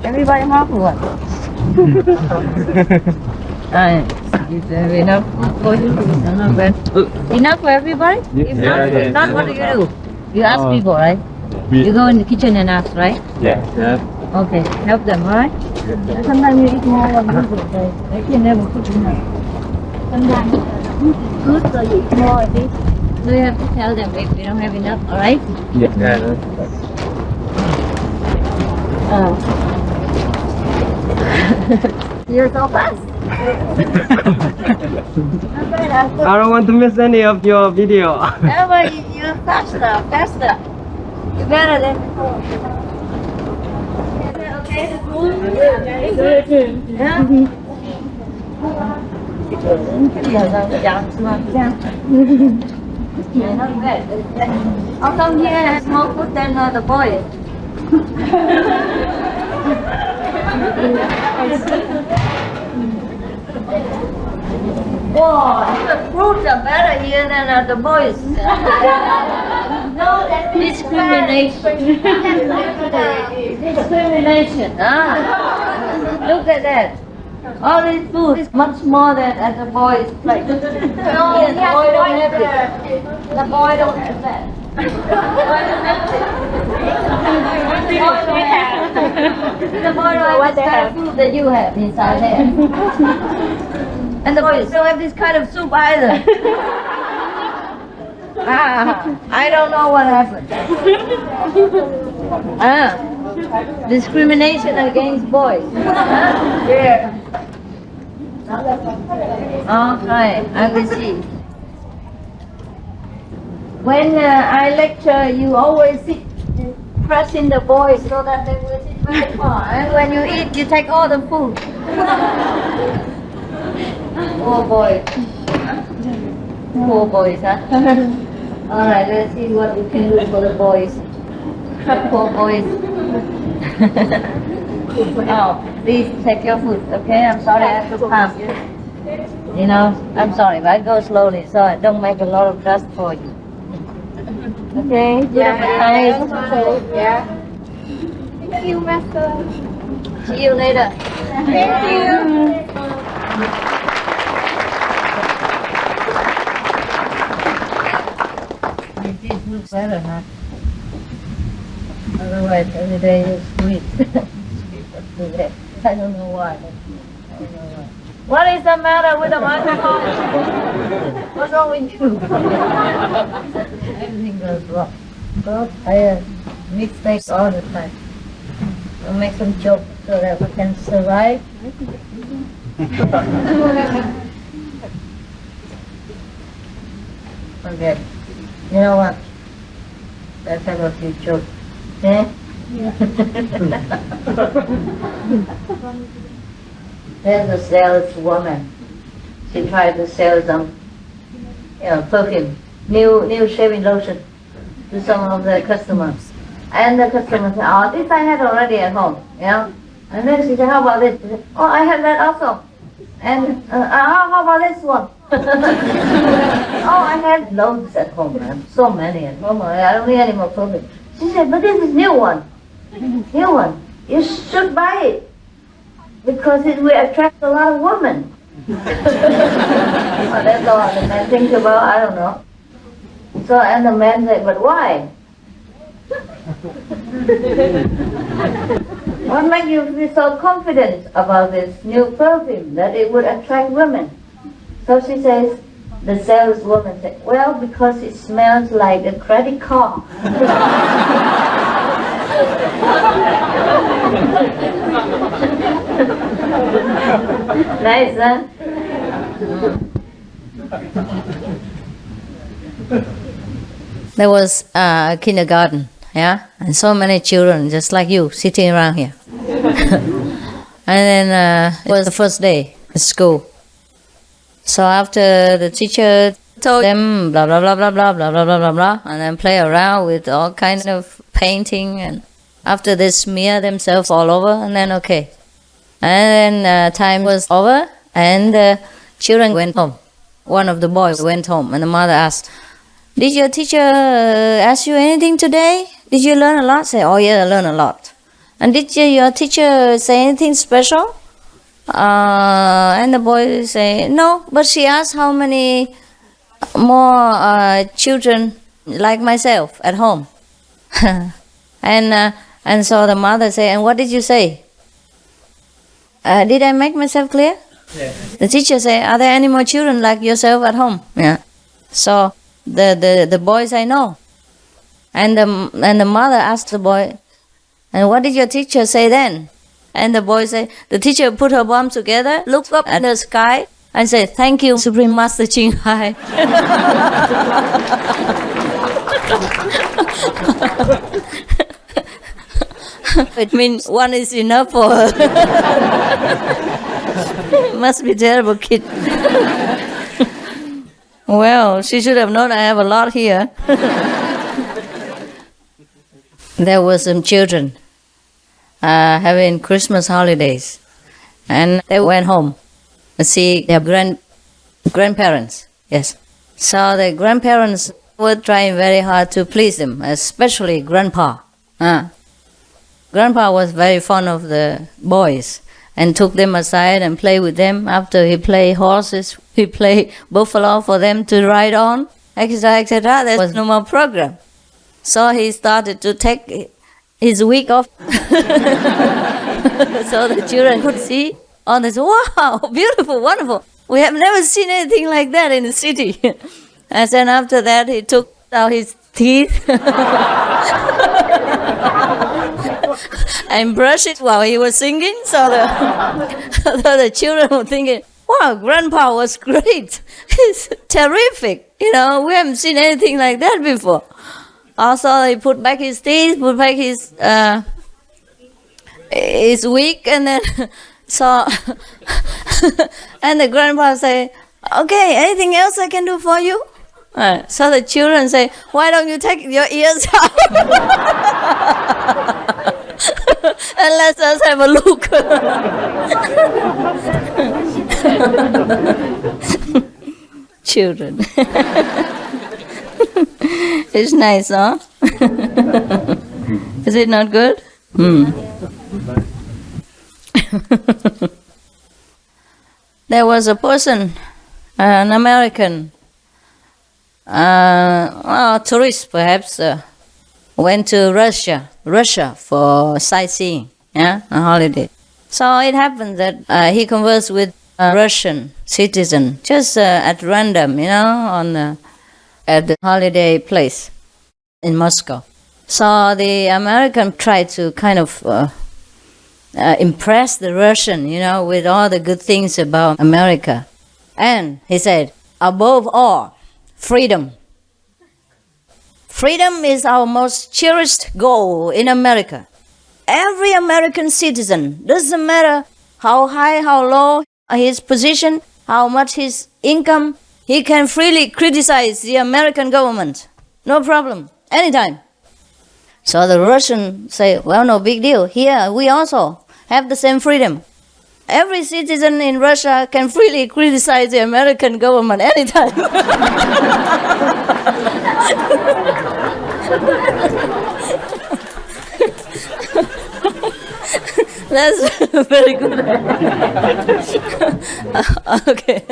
Everybody have one. Is there enough for you? Enough for everybody? If not, what do? You ask people, right? You go in the kitchen and ask, right? Yeah. Okay, help them, alright? Sometimes you eat more than usual. They can never cook enough. Sometimes it's good, so you eat more of this. So you have to tell them if you don't have enough, alright? Yeah. You're so fast. I don't want to miss any of your video. Everybody, you're faster. You're better than before. Okay, the food? Yeah. How come here has more food than the boys? Wow, the fruits are better here than the boys. No, that's discrimination. Discrimination. Look at that. All this food is much more than at the boys' plate. No, the boy don't have it. The boy don't have that. The boy don't have the kind of food that you have inside there. And the boys don't have this kind of soup either. I don't know what happened. Discrimination against boys. Yeah. Okay, I will see. When I lecture, you always sit pressing the boys so that they will sit very far. And when you eat, you take all the food. Poor boys. Poor boys, huh? Alright, let's see what we can do for the boys. Poor boys. Oh, please take your food, okay? I'm sorry I have to come. You know, I'm sorry, but I go slowly so I don't make a lot of dust for you. Okay? Yeah. Thank you, Master. See you later. Thank you. This looks better, huh? Otherwise, every day is sweet. I don't know why. What is the matter with the microphone? What's wrong with you? Everything goes wrong. But I make mistakes all the time. I'll make some jokes so that we can survive. Okay. You know what? Let's have a few jokes. Yeah? There's a saleswoman. She tried to sell some, perfume, new shaving lotion to some of the customers. And the customer said, "Oh, this I had already at home, And then she said, "How about this?" She said, "Oh, I have that also." And how about this one? Oh, I had loads at home, man. So many at home. I don't need any more perfume. She said, "But this is new one. New one. You should buy it. Because it will attract a lot of women." Well, that's all the man thinks about, I don't know. So, and the man said, "But why?" What makes you feel so confident about this new perfume that it would attract women? So she says, the saleswoman said, "Well, because it smells like a credit card." Nice, huh? There was a kindergarten, and so many children just like you sitting around here. And then it was the first day at school. So after the teacher told them blah blah blah blah blah blah blah blah blah blah, and then play around with all kinds of painting, and after they smear themselves all over, and then okay. And then time was over, and the children went home. One of the boys went home, and the mother asked, "Did your teacher ask you anything today? Did you learn a lot?" Say, "Oh yeah, I learned a lot." And did your teacher say anything special? And the boy say, no, but she asked how many more children like myself at home. And so the mother say, and what did you say? Did I make myself clear? Yeah. The teacher say, are there any more children like yourself at home? Yeah. So the boy say no. And the mother asked the boy, and what did your teacher say then? And the boy say, the teacher put her palm together, looked up at the sky, and said, thank you, Supreme Master Ching Hai. It means one is enough for her. Must be terrible kid. Well, she should have known I have a lot here. There were some children having Christmas holidays, and they went home to see their grandparents. Yes. So the grandparents were trying very hard to please them, especially Grandpa. Grandpa was very fond of the boys and took them aside and played with them. After he played horses, he played buffalo for them to ride on, etc., etc. There was no more program. So he started to take his week off. So the children could see all this, wow, beautiful, wonderful. We have never seen anything like that in the city. And then after that, he took out his teeth and brushed it while he was singing. So the children were thinking, wow, Grandpa was great. He's terrific. We haven't seen anything like that before. Also, he put back his teeth, put back his wig, and then so and the grandpa say, okay, anything else I can do for you? So the children say, why don't you take your ears out and let us have a look? Children. It's nice, huh? Is it not good? There was a person, an American, tourist perhaps, went to Russia for sightseeing, a holiday. So it happened that he conversed with a Russian citizen, just at random, at the holiday place in Moscow. So the American tried to kind of impress the Russian, with all the good things about America. And he said, above all, freedom. Freedom is our most cherished goal in America. Every American citizen, doesn't matter how high, how low his position, how much his income, he can freely criticize the American government. No problem, anytime. So the Russians say, well, no big deal. Here, we also have the same freedom. Every citizen in Russia can freely criticize the American government anytime. That's very good. Okay.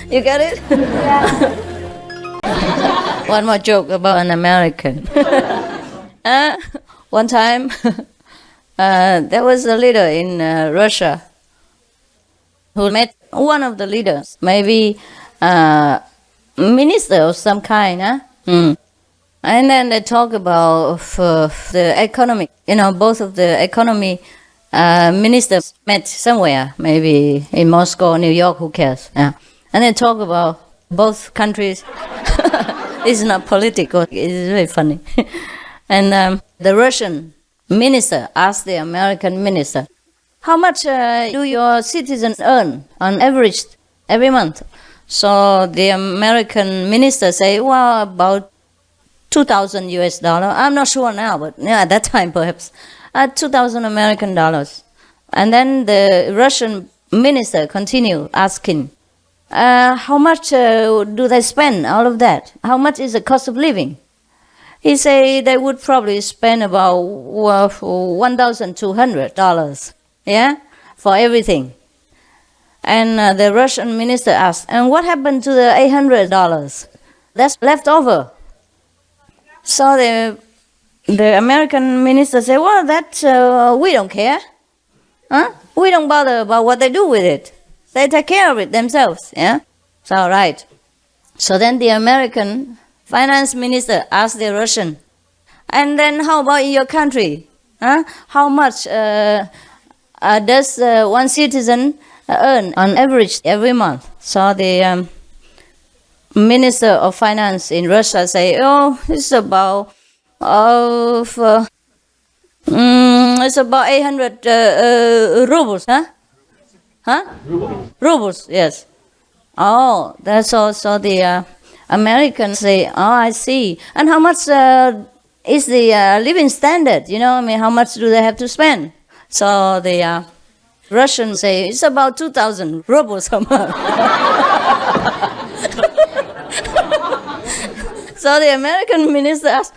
You get it? Yeah. One more joke about an American. One time, there was a leader in Russia who met one of the leaders, maybe minister of some kind. And then they talk about the economy. Both of the economy ministers met somewhere, maybe in Moscow or New York, who cares? Yeah. And they talk about both countries. It's not political, it's very funny. And the Russian minister asked the American minister, how much do your citizens earn on average every month? So the American minister say, well, about 2,000 US dollar. I'm not sure now, but at that time perhaps 2,000 American dollars. And then the Russian minister continued asking, how much do they spend all of that? How much is the cost of living? He say they would probably spend about $1,200, yeah, for everything. And the Russian minister asked, and what happened to the $800? That's left over. So the American minister said, well, that we don't care. Huh? We don't bother about what they do with it. They take care of it themselves. Yeah? So, right. So then the American finance minister asked the Russian, and then how about in your country? Huh? How much does one citizen earn on average every month? So the minister of finance in Russia say, oh, it's about it's about 800 rubles, huh? Huh? Rubles, yes. Oh, that's also the Americans say, oh, I see. And how much is the living standard? You know, I mean, how much do they have to spend? So the Russians say, it's about 2,000 rubles a month. So the American minister asked,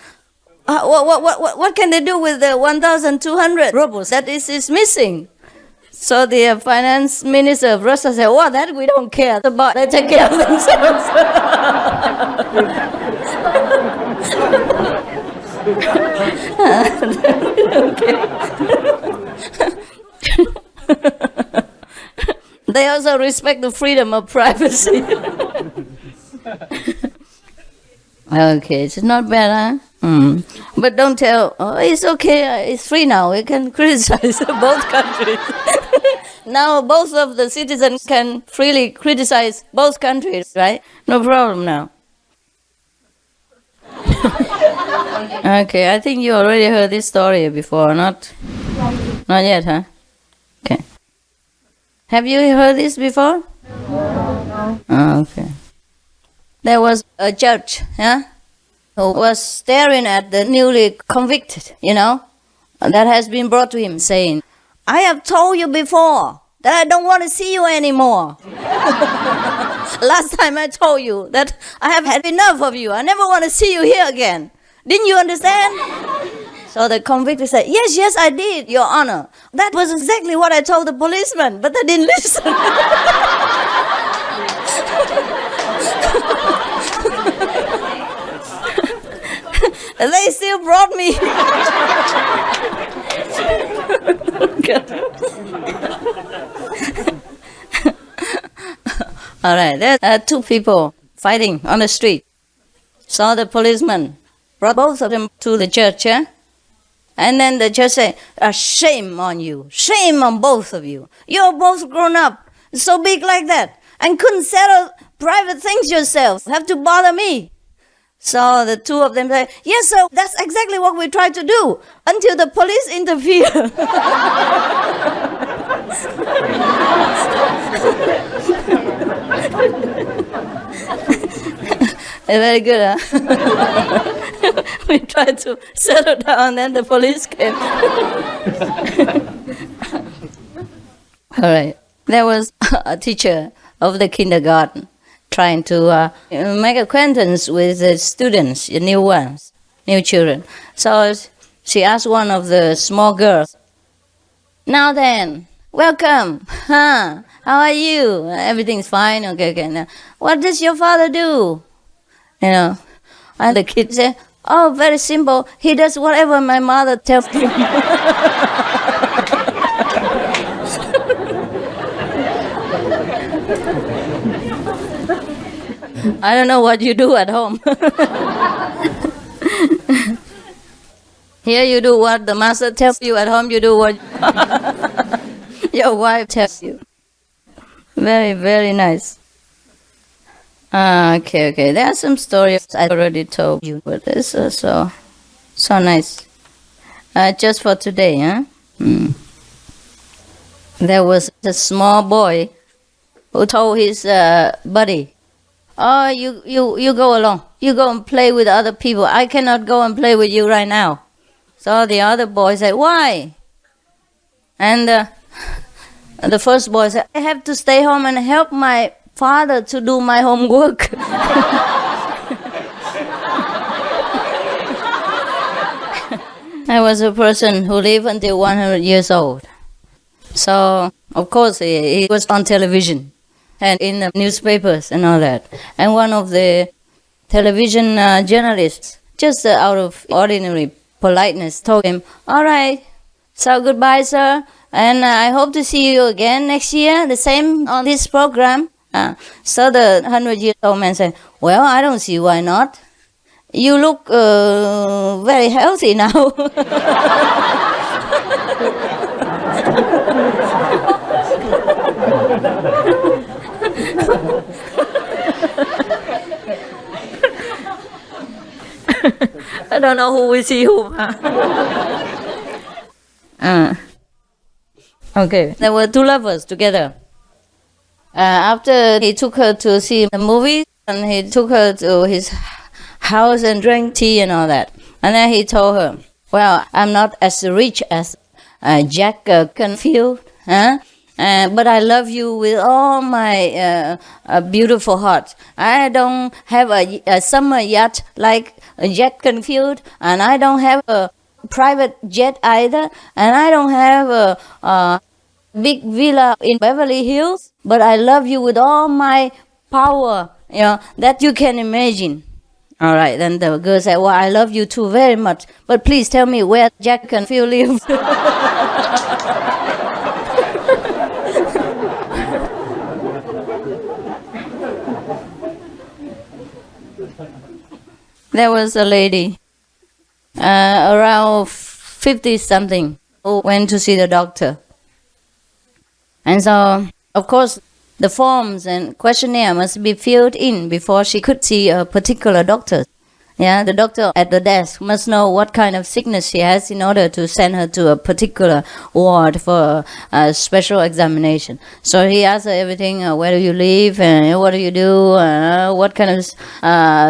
what can they do with the 1,200 rubles that is missing? So the finance minister of Russia said, well, that we don't care about. They take care of themselves. We don't care. They also respect the freedom of privacy. Okay, it's not bad, huh? But don't tell, oh, it's okay, it's free now, we can criticize both countries. Now both of the citizens can freely criticize both countries, right? No problem now. Okay, I think you already heard this story before, not yet, huh? Okay. Have you heard this before? No. Oh, okay. There was a judge, yeah, who was staring at the newly convicted, you know, that has been brought to him, saying, I have told you before that I don't want to see you anymore. Last time I told you that I have had enough of you. I never want to see you here again. Didn't you understand? So the convicted said, yes, I did, Your Honor. That was exactly what I told the policeman, but they didn't listen. They still brought me. All right, there are two people fighting on the street. So the policeman brought both of them to the church, yeah? And then the judge said, shame on you, shame on both of you. You're both grown up, so big like that, and couldn't settle private things yourselves. Have to bother me. So the two of them say, yes, sir, that's exactly what we tried to do until the police interfered. Very good, huh? We tried to settle down, then the police came. All right. There was a teacher of the kindergarten trying to make acquaintance with the students, the new ones, new children. So she asked one of the small girls, now then, welcome. Huh? How are you? Everything's fine? Okay. Now, what does your father do? You know, and the kid said, oh, very simple. He does whatever my mother tells him. I don't know what you do at home. Here you do what the master tells you. At home you do what your wife tells you. Very, very nice. Okay. There are some stories I already told you, but this is so nice. Just for today, huh? There was a small boy who told his buddy, oh, you go along. You go and play with other people. I cannot go and play with you right now. So the other boy said, why? And the first boy said, I have to stay home and help my father to do my homework. was a person who lived until 100 years old. So, of course, he was on television and in the newspapers and all that. And one of the television journalists, just out of ordinary politeness, told him, "All right, so goodbye, sir, and I hope to see you again next year, the same on this program." So the 100-year-old man said, "Well, I don't see why not. You look very healthy now." I don't know who will see whom. Okay, there were two lovers together. After he took her to see the movie, and he took her to his house and drank tea and all that. And then he told her, "Well, I'm not as rich as Jack Canfield, but I love you with all my beautiful heart. I don't have a summer yacht like Jack Canfield, and I don't have a private jet either, and I don't have a big villa in Beverly Hills, but I love you with all my power, that you can imagine." All right, then the girl said, "Well, I love you too very much, but please tell me where Jack Canfield lives." There was a lady, around 50-something, who went to see the doctor. And so, of course, the forms and questionnaire must be filled in before she could see a particular doctor. Yeah, the doctor at the desk must know what kind of sickness she has in order to send her to a particular ward for a special examination. So he asked her everything, where do you live, and what do you do, what kind of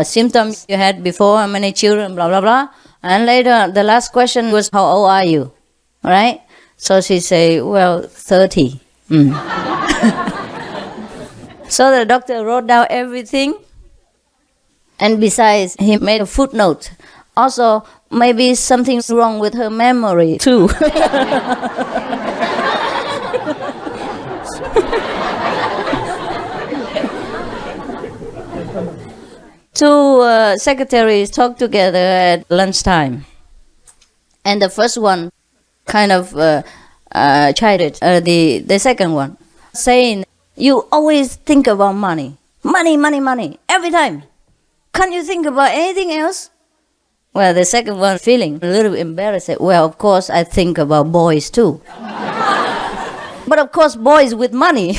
symptoms you had before, how many children, blah, blah, blah. And later, the last question was, how old are you? All right? So she said, well, 30. So the doctor wrote down everything. And besides, he made a footnote. Also, maybe something's wrong with her memory, too. Two secretaries talked together at lunchtime. And the first one kind of chided the second one, saying, "You always think about money. Money, money, money, every time. Can't you think about anything else?" Well, the second one, feeling a little embarrassed, said, "Well, of course I think about boys too." But of course, boys with money.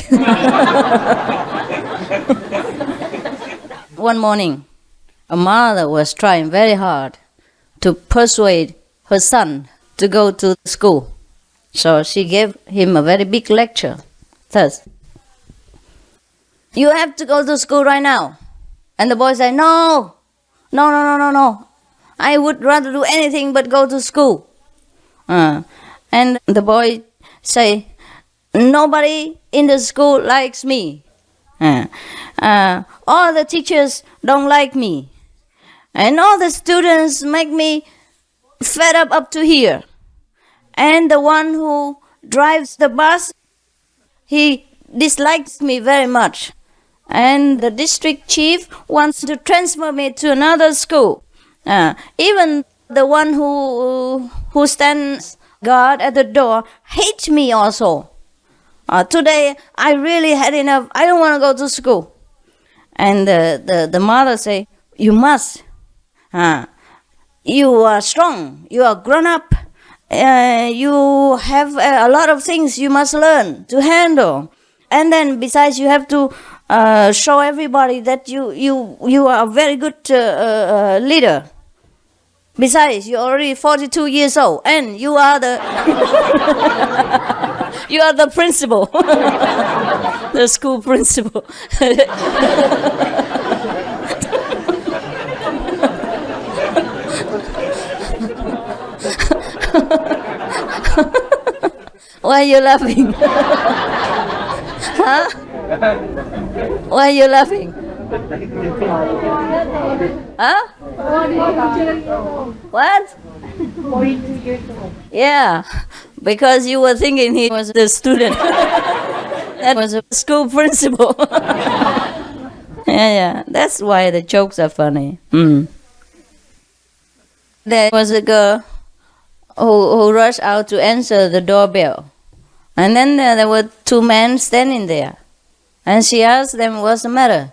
One morning, a mother was trying very hard to persuade her son to go to school. So she gave him a very big lecture. Thus, "You have to go to school right now." And the boy said, No. I would rather do anything but go to school. And the boy say, "Nobody in the school likes me. All the teachers don't like me. And all the students make me fed up to here. And the one who drives the bus, he dislikes me very much. And the district chief wants to transfer me to another school. Even the one who stands guard at the door hates me also. Today I really had enough. I don't want to go to school." And the mother say, "You must. You are strong. You are grown up. You have a lot of things you must learn to handle. And then besides, you have to show everybody that you are a very good leader. Besides, you're already 42 years old, and you are the you are the principal, the school principal." Why are you laughing? Huh? Why are you laughing? Huh? What? 42 years old. Yeah, because you were thinking he was the student. That was a school principal. Yeah, that's why the jokes are funny. There was a girl who rushed out to answer the doorbell. And then there were two men standing there. And she asked them, what's the matter?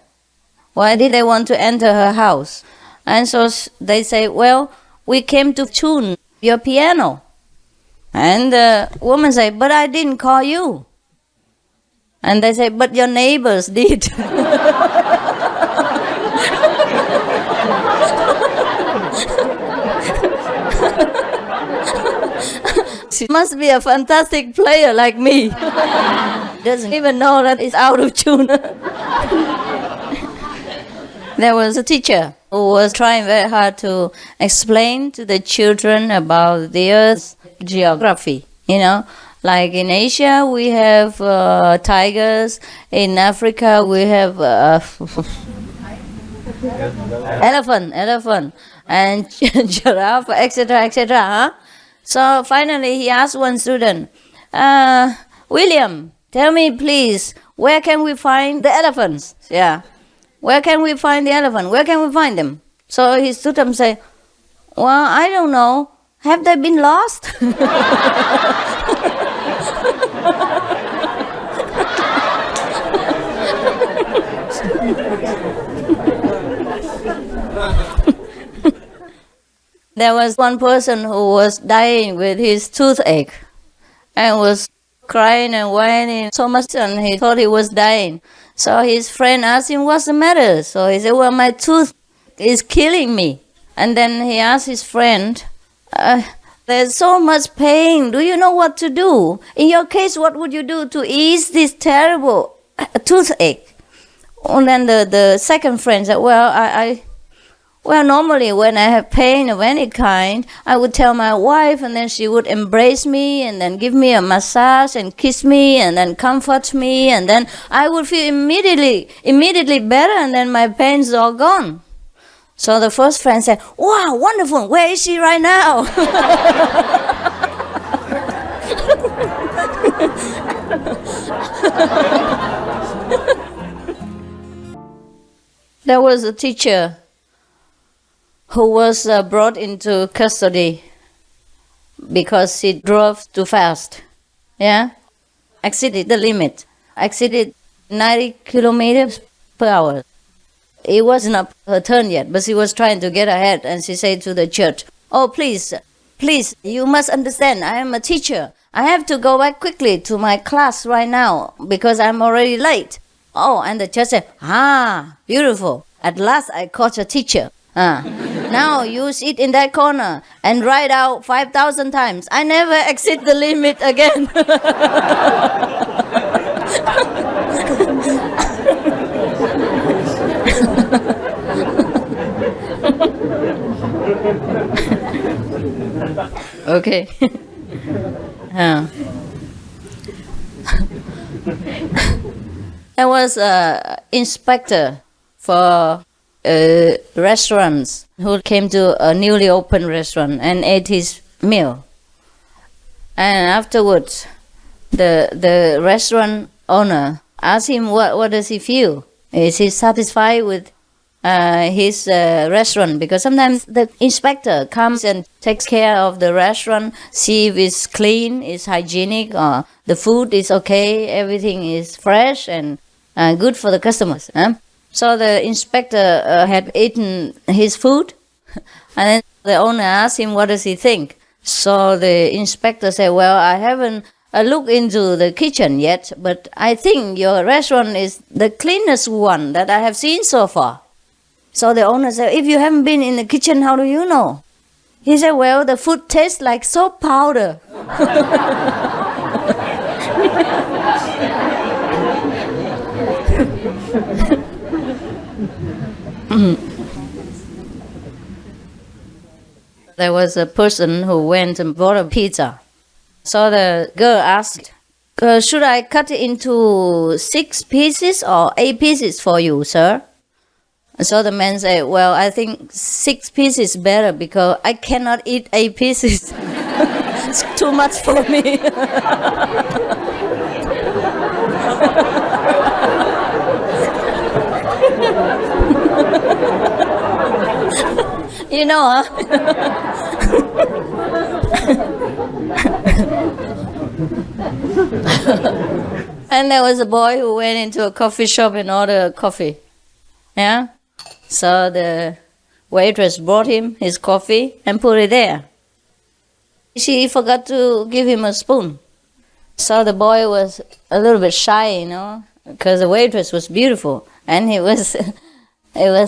Why did they want to enter her house? And so they say, well, we came to tune your piano. And the woman said, but I didn't call you. And they say, but your neighbors did. She must be a fantastic player like me. Doesn't even know that it's out of tune. There was a teacher who was trying very hard to explain to the children about the Earth's geography. You know, like in Asia we have tigers, in Africa we have elephant, and giraffe, etc., etc. Huh? So finally he asked one student, William, tell me please, where can we find the elephants? Yeah. Where can we find the elephant? Where can we find them? So his student say, well, I don't know. Have they been lost? There was one person who was dying with his toothache and was crying and whining so much and he thought he was dying. So his friend asked him, what's the matter? So he said, well, my tooth is killing me. And then he asked his friend, there's so much pain. Do you know what to do? In your case, what would you do to ease this terrible toothache? And then the second friend said, well, normally when I have pain of any kind, I would tell my wife and then she would embrace me and then give me a massage and kiss me and then comfort me and then I would feel immediately better and then my pain's all gone. So the first friend said, wow, wonderful, where is she right now? There was a teacher who was brought into custody because she drove too fast. Yeah? Exceeded the limit. Exceeded 90 kilometers per hour. It wasn't up her turn yet, but she was trying to get ahead and she said to the judge, oh, please, you must understand, I am a teacher. I have to go back quickly to my class right now because I'm already late. Oh, and the judge said, beautiful. At last I caught a teacher. Now you sit in that corner and write out 5,000 times. I never exceed the limit again. Okay. I was an inspector for restaurants who came to a newly opened restaurant and ate his meal. And afterwards, the restaurant owner asked him what does he feel? Is he satisfied with his restaurant? Because sometimes the inspector comes and takes care of the restaurant, see if it's clean, it's hygienic, or the food is okay, everything is fresh and good for the customers. So the inspector had eaten his food, and then the owner asked him, what does he think? So the inspector said, well, I haven't looked into the kitchen yet, but I think your restaurant is the cleanest one that I have seen so far. So the owner said, if you haven't been in the kitchen, how do you know? He said, well, the food tastes like soap powder. There was a person who went and bought a pizza. So the girl asked, should I cut it into 6 pieces or 8 pieces for you, sir? So the man said, well, I think 6 pieces is better because I cannot eat 8 pieces. It's too much for me. You know, huh? And there was a boy who went into a coffee shop and ordered coffee. Yeah? So the waitress brought him his coffee and put it there. She forgot to give him a spoon. So the boy was a little bit shy, because the waitress was beautiful. And he was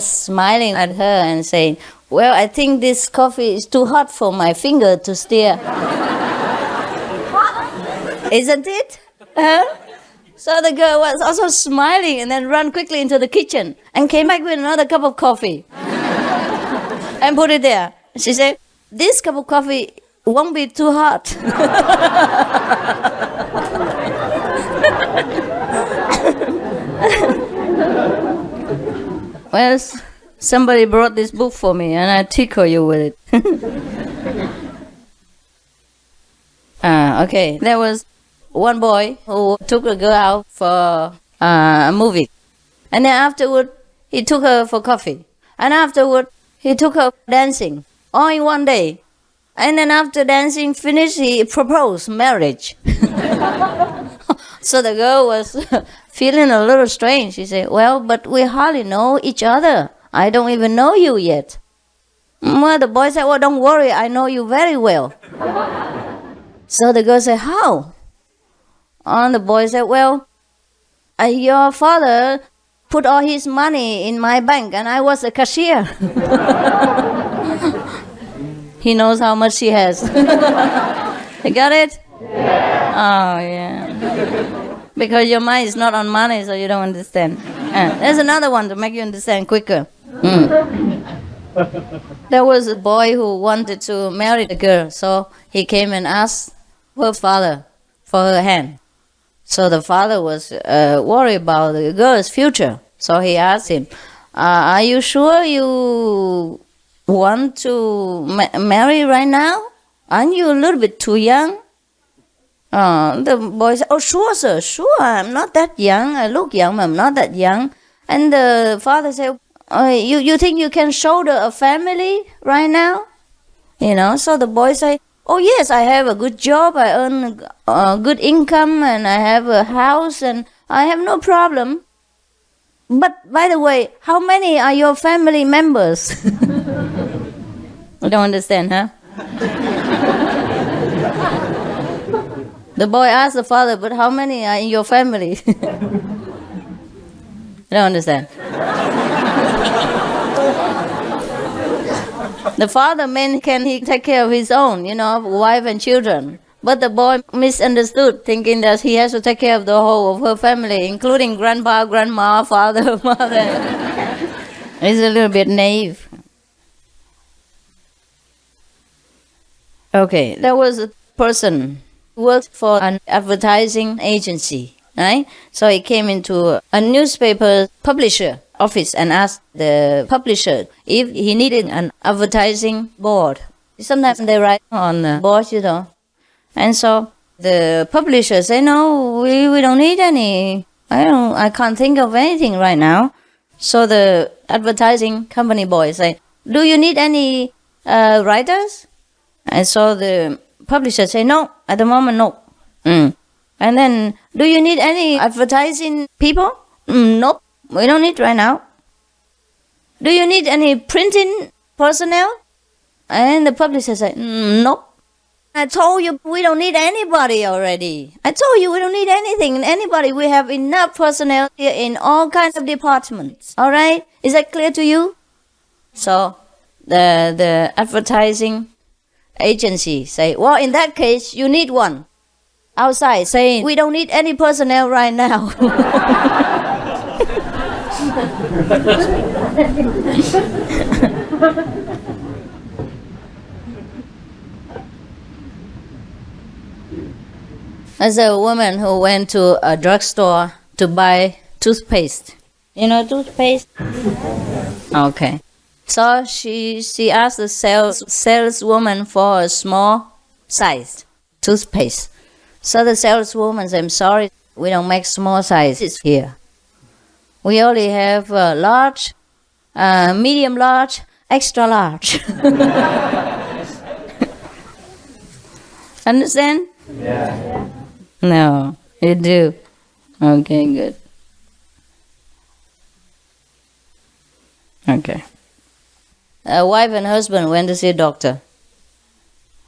smiling at her and saying, well, I think this coffee is too hot for my finger to stir. Isn't it? Huh? So the girl was also smiling and then ran quickly into the kitchen and came back with another cup of coffee and put it there. She said, this cup of coffee won't be too hot. Well, somebody brought this book for me and I tickle you with it. Okay, there was one boy who took a girl out for a movie. And then afterward, he took her for coffee. And afterward, he took her dancing, all in one day. And then after dancing finished, he proposed marriage. So the girl was feeling a little strange. She said, well, but we hardly know each other. I don't even know you yet. Well, the boy said, well, don't worry, I know you very well. So the girl said, how? And the boy said, well, your father put all his money in my bank and I was a cashier. He knows how much he has. You got it? Oh, yeah. Because your mind is not on money, so you don't understand. There's another one to make you understand quicker. There was a boy who wanted to marry the girl, so he came and asked her father for her hand. So the father was worried about the girl's future. So he asked him, are you sure you want to marry right now? Aren't you a little bit too young? The boy said, oh, sure, sir, sure. I'm not that young. I look young, but I'm not that young. And the father said, you think you can shoulder a family right now? So the boy said, oh, yes, I have a good job. I earn a good income and I have a house and I have no problem. But by the way, how many are your family members? You don't understand, huh? The boy asked the father, but how many are in your family? You don't understand. The father meant can he take care of his own, wife and children. But the boy misunderstood, thinking that he has to take care of the whole of her family, including grandpa, grandma, father, mother. He's a little bit naive. Okay, there was a person who worked for an advertising agency, right? So he came into a newspaper publisher office and asked the publisher if he needed an advertising board. Sometimes they write on the board, And so the publisher said, no, we don't need any. I can't think of anything right now. So the advertising company boy said, do you need any writers? And so the publisher said, no, at the moment, no. And then, do you need any advertising people? Nope, we don't need right now. Do you need any printing personnel? And the publisher said, nope. I told you we don't need anybody already. I told you we don't need anything, anybody. We have enough personnel here in all kinds of departments. All right? Is that clear to you? So the advertising agency say, well, in that case, you need one outside saying, we don't need any personnel right now. There's a woman who went to a drugstore to buy toothpaste. You know toothpaste? Okay. So she asked the saleswoman for a small size toothpaste. So the saleswoman said, I'm sorry, we don't make small sizes here. We only have large, medium large, extra large. Understand? Yeah. No, you do. Okay, good. Okay. A wife and husband went to see a doctor.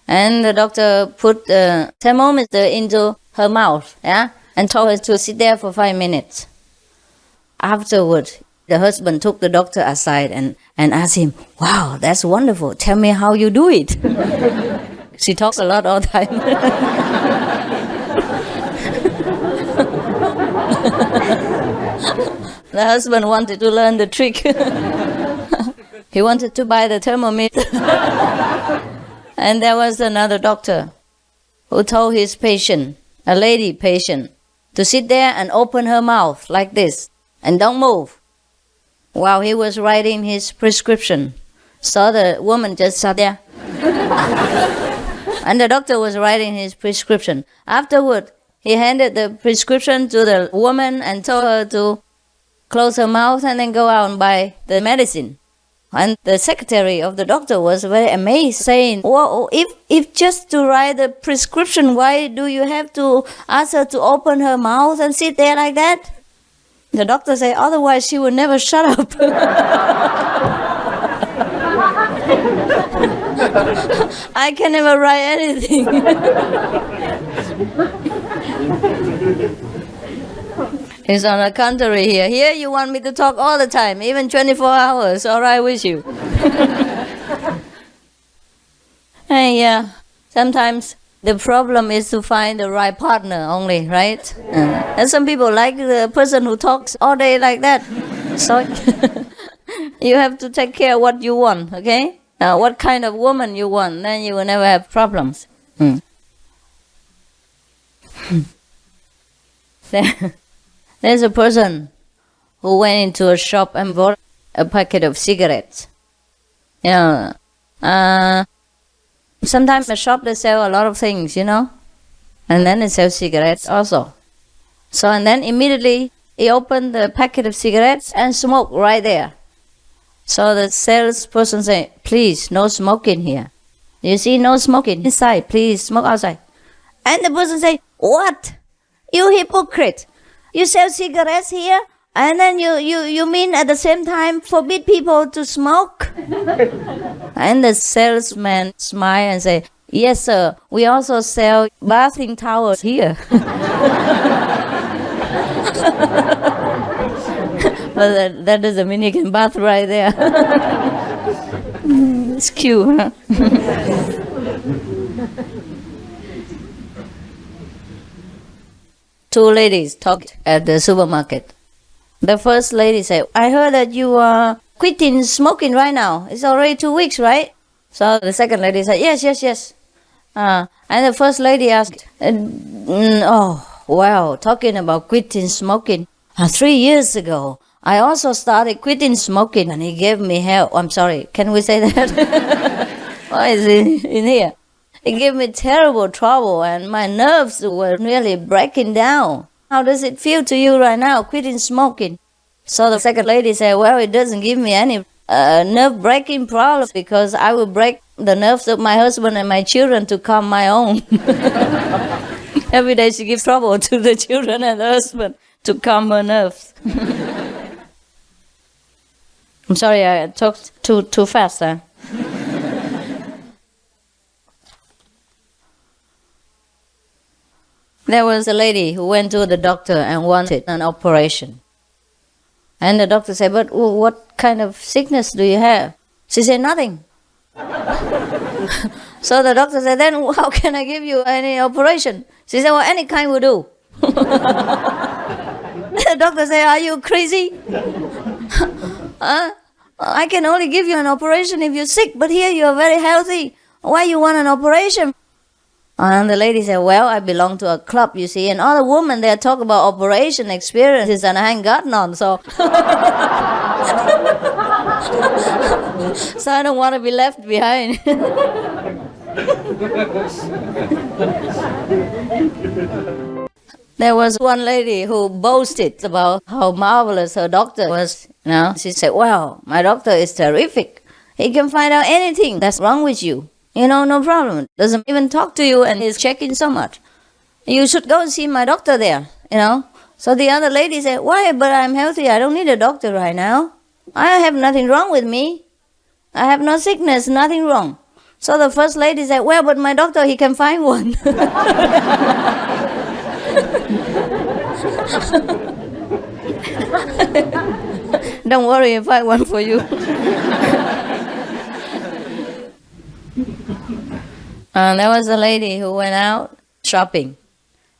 And the doctor put the thermometer into her mouth, yeah, and told her to sit there for 5 minutes. Afterward, the husband took the doctor aside and asked him, wow, that's wonderful. Tell me how you do it. She talks a lot all the time. The husband wanted to learn the trick. He wanted to buy the thermometer. And there was another doctor who told his patient, a lady patient, to sit there and open her mouth like this and don't move while he was writing his prescription. So the woman just sat there. And the doctor was writing his prescription. Afterward, he handed the prescription to the woman and told her to close her mouth and then go out and buy the medicine. And the secretary of the doctor was very amazed, saying, well, if just to write the prescription, why do you have to ask her to open her mouth and sit there like that? The doctor said, otherwise she will never shut up. I can never write anything. It's on the contrary here. Here you want me to talk all the time, even 24 hours, all right with you. And yeah, sometimes the problem is to find the right partner only, right? And some people like the person who talks all day like that. So you have to take care of what you want, okay? What kind of woman you want, then you will never have problems. There's a person who went into a shop and bought a packet of cigarettes. You know, sometimes a shop they sell a lot of things, you know, and then they sell cigarettes also. So and then immediately he opened the packet of cigarettes and smoked right there. So the salesperson said, please, no smoking here. You see, no smoking inside, please smoke outside. And the person said, what? You hypocrite. You sell cigarettes here, and then you mean at the same time forbid people to smoke? And the salesman smiled and said, yes, sir, we also sell bathing towels here. But that doesn't mean you can bath right there. It's cute, huh? Two ladies talked at the supermarket. The first lady said, I heard that you are quitting smoking right now. It's already 2 weeks, right? So the second lady said, yes. And the first lady asked, oh, wow, talking about quitting smoking. 3 years ago, I also started quitting smoking and he gave me hell. I'm sorry, can we say that? Why is it in here? It gave me terrible trouble and my nerves were really breaking down. How does it feel to you right now, quitting smoking? So the second lady said, well, it doesn't give me any nerve-breaking problems because I will break the nerves of my husband and my children to calm my own. Every day she gives trouble to the children and the husband to calm her nerves. I'm sorry, I talked too fast, huh? There was a lady who went to the doctor and wanted an operation. And the doctor said, but what kind of sickness do you have? She said, nothing. So the doctor said, then how can I give you any operation? She said, well, any kind will do. The doctor said, are you crazy? I can only give you an operation if you're sick, but here you are very healthy. Why you want an operation? And the lady said, well, I belong to a club, you see, and all the women, they talk about operation experiences, and I ain't got none, so... So I don't want to be left behind. There was one lady who boasted about how marvelous her doctor was. She said, "Wow, my doctor is terrific. He can find out anything that's wrong with you. No problem. Doesn't even talk to you and is checking so much. You should go and see my doctor there, So the other lady said, "Why? But I'm healthy. I don't need a doctor right now. I have nothing wrong with me. I have no sickness, nothing wrong." So the first lady said, "Well, but my doctor, he can find one." Don't worry, I'll find one for you. There was a lady who went out shopping,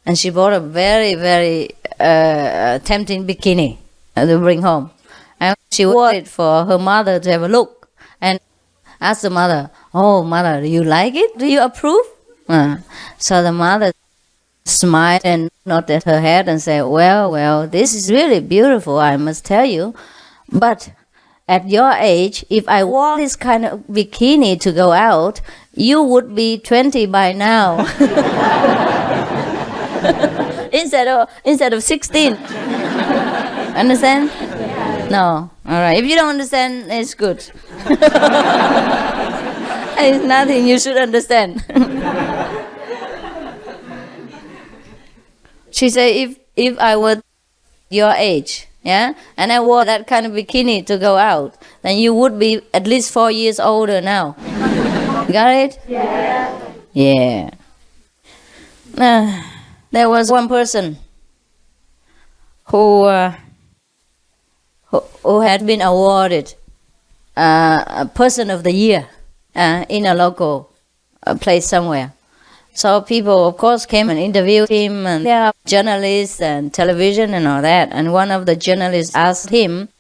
and she bought a very, very tempting bikini to bring home. And she wore it for her mother to have a look, and asked the mother, "Oh, mother, do you like it? Do you approve?" So the mother smiled and nodded her head and said, well, this is really beautiful, I must tell you. But at your age, if I wore this kind of bikini to go out, you would be 20 by now." instead of 16. Understand? No. All right. If you don't understand, it's good. It's nothing you should understand. She said, if I were your age, and I wore that kind of bikini to go out, then you would be at least 4 years older now. Got it? Yeah. There was one person who had been awarded Person of the Year in a local place somewhere. So people, of course, came and interviewed him, and there are journalists and television and all that. And one of the journalists asked him,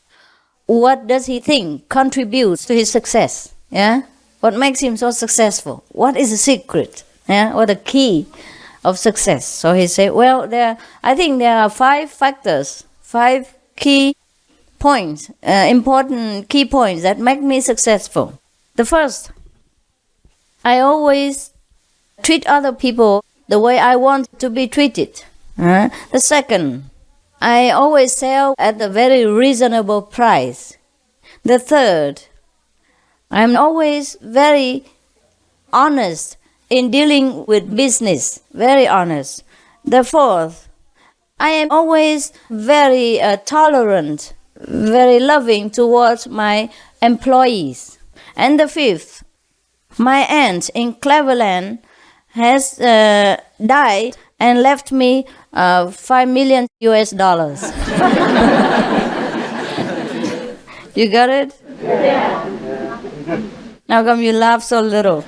what does he think contributes to his success? What makes him so successful? What is the secret? Or the key of success? So he said, well, I think there are 5 factors, 5 key points, important key points that make me successful. The first, I always treat other people the way I want to be treated. The second, I always sell at a very reasonable price. The third, I'm always very honest in dealing with business, very honest. The fourth, I am always very tolerant, very loving towards my employees. And the fifth, my aunt in Cleveland has died and left me $5 million. You got it? How come you laugh so little?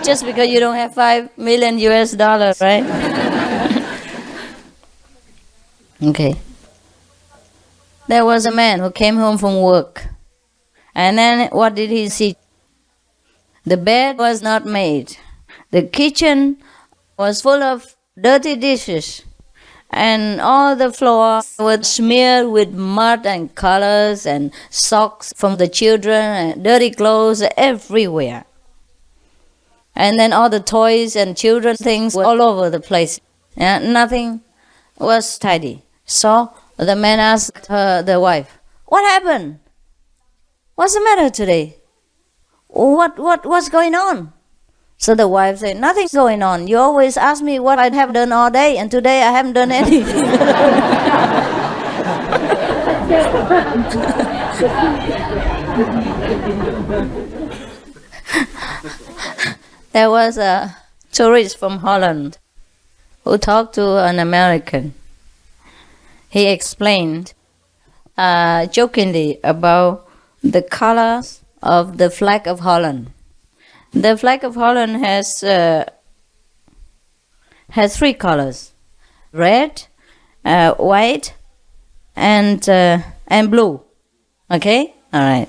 Just because you don't have $5 million, right? Okay. There was a man who came home from work. And then what did he see? The bed was not made. The kitchen was full of dirty dishes, and all the floors were smeared with mud and colors and socks from the children and dirty clothes everywhere. And then all the toys and children things were all over the place. Nothing was tidy. So the man asked the wife, "What happened? What's the matter today? What's going on?" So the wife said, "Nothing's going on. You always ask me what I have done all day, and today I haven't done anything." There was a tourist from Holland who talked to an American. He explained jokingly about the colors of the flag of Holland. The flag of Holland has 3 colors: red, white, and blue. Okay? All right.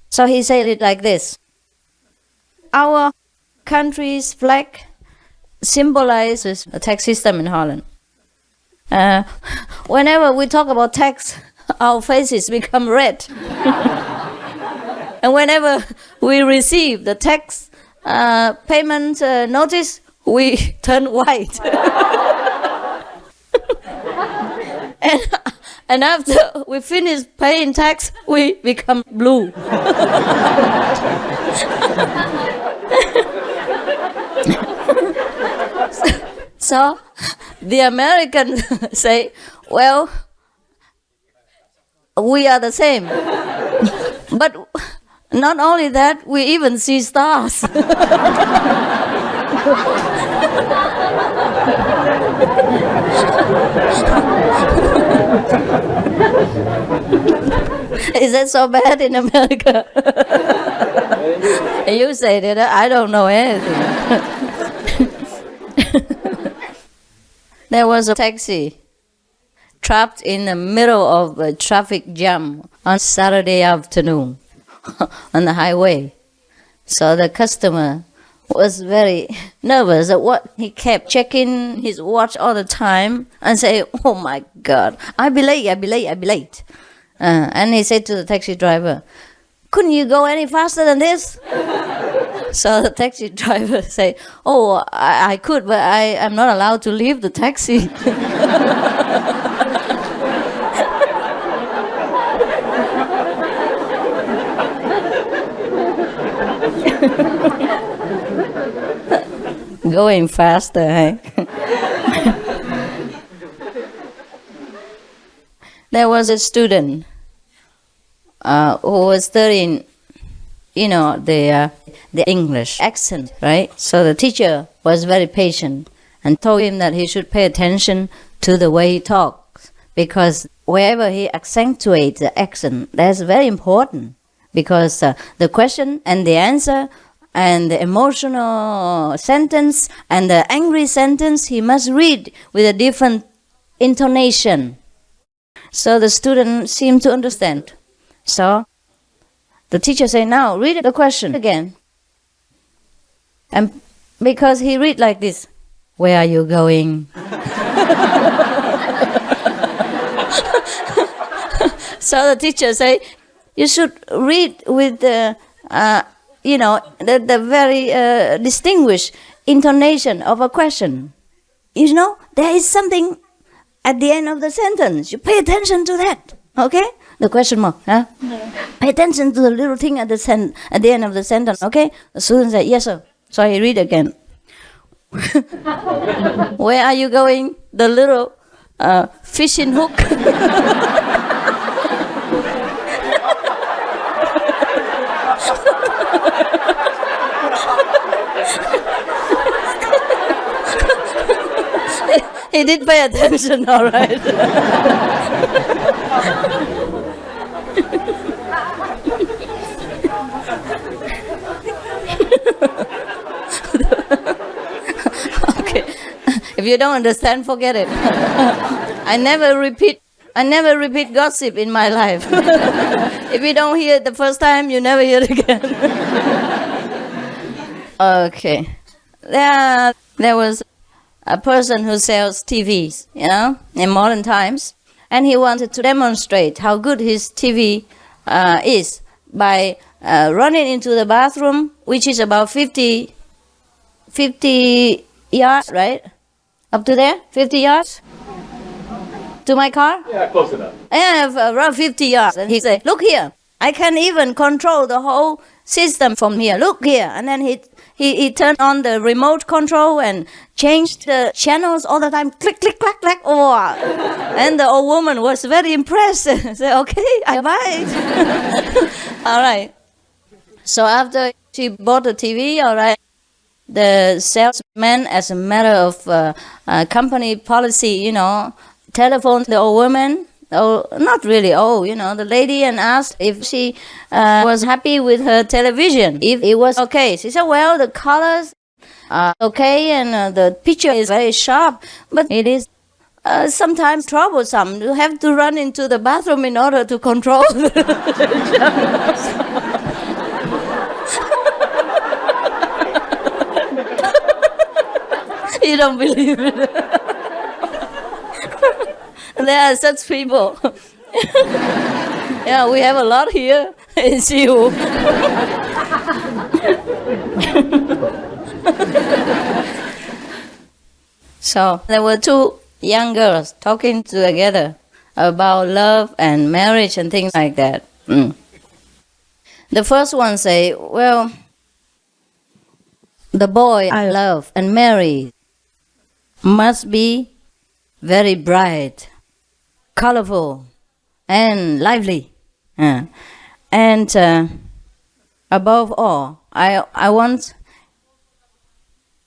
So he said it like this: our country's flag symbolizes the tax system in Holland. Whenever we talk about tax, our faces become red. And whenever we receive the tax payment notice, we turn white. and after we finish paying tax, we become blue. So the Americans say, well, we are the same. But not only that, we even see stars. Is that so bad in America? You say that, I don't know anything. There was a taxi trapped in the middle of a traffic jam on Saturday afternoon on the highway. So the customer was very nervous at what he kept checking his watch all the time and say, oh my God, I'll be late. And he said to the taxi driver, couldn't you go any faster than this? So the taxi driver said, oh, I could, but I am not allowed to leave the taxi. Going faster, eh? There was a student who was studying, the English accent, right? So the teacher was very patient and told him that he should pay attention to the way he talks, because wherever he accentuates the accent, that's very important, because the question and the answer and the emotional sentence and the angry sentence, he must read with a different intonation. So the student seemed to understand. So the teacher said, now read the question again. And because he read like this, where are you going? So the teacher said, you should read with the very distinguished intonation of a question. There is something at the end of the sentence. You pay attention to that, okay? The question mark, huh? No. Pay attention to the little thing at the end of the sentence, okay? The student said, yes, sir. So he read again. Where are you going? The little fishing hook. He did pay attention, all right. Okay. If you don't understand, forget it. I never repeat gossip in my life. If you don't hear it the first time, you never hear it again. Okay. There was a person who sells TVs, in modern times, and he wanted to demonstrate how good his TV is by running into the bathroom, which is about 50 yards, right? Up to there? 50 yards? To my car? Yeah, close enough. Yeah, around 50 yards. And he said, look here, I can even control the whole system from here. Look here. And then he turned on the remote control and changed the channels all the time. Click, click, clack, clack. Oh. And the old woman was very impressed. Said, okay, I buy it. All right. So after she bought the TV, all right, the salesman, as a matter of company policy, telephoned the old woman. Oh, not really old, the lady, and asked if she was happy with her television, if it was okay. She said, well, the colors are okay and the picture is very sharp, but it is sometimes troublesome. You have to run into the bathroom in order to control the channels. You don't believe it. There are such people. Yeah, we have a lot here in Seoul. So there were two young girls talking together about love and marriage and things like that. The first one say, well, the boy I love and marry must be very bright, colorful, and lively. And above all, I want,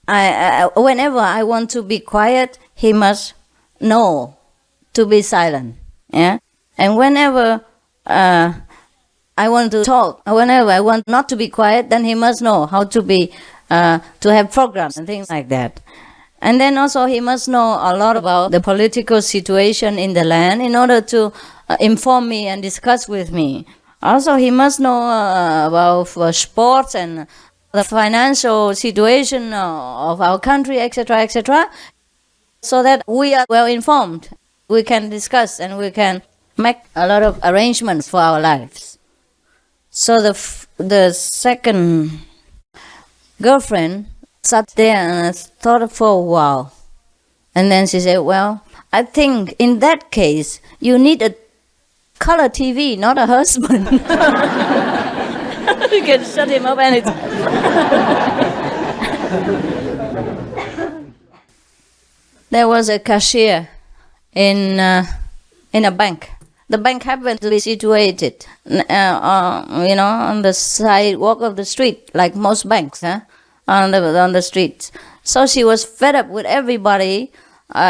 whenever I want to be quiet, he must know to be silent. Yeah? And whenever I want to talk, whenever I want not to be quiet, then he must know how to be, to have programs and things like that. And then also he must know a lot about the political situation in the land in order to inform me and discuss with me. Also he must know about sports and the financial situation of our country, etc., etc., so that we are well informed. We can discuss and we can make a lot of arrangements for our lives. So the second girlfriend sat there and thought for a while. And then she said, well, I think in that case, you need a color TV, not a husband. You can shut him up anytime. There was a cashier in a bank. The bank happened to be situated, on the sidewalk of the street, like most banks, on the streets. So she was fed up with everybody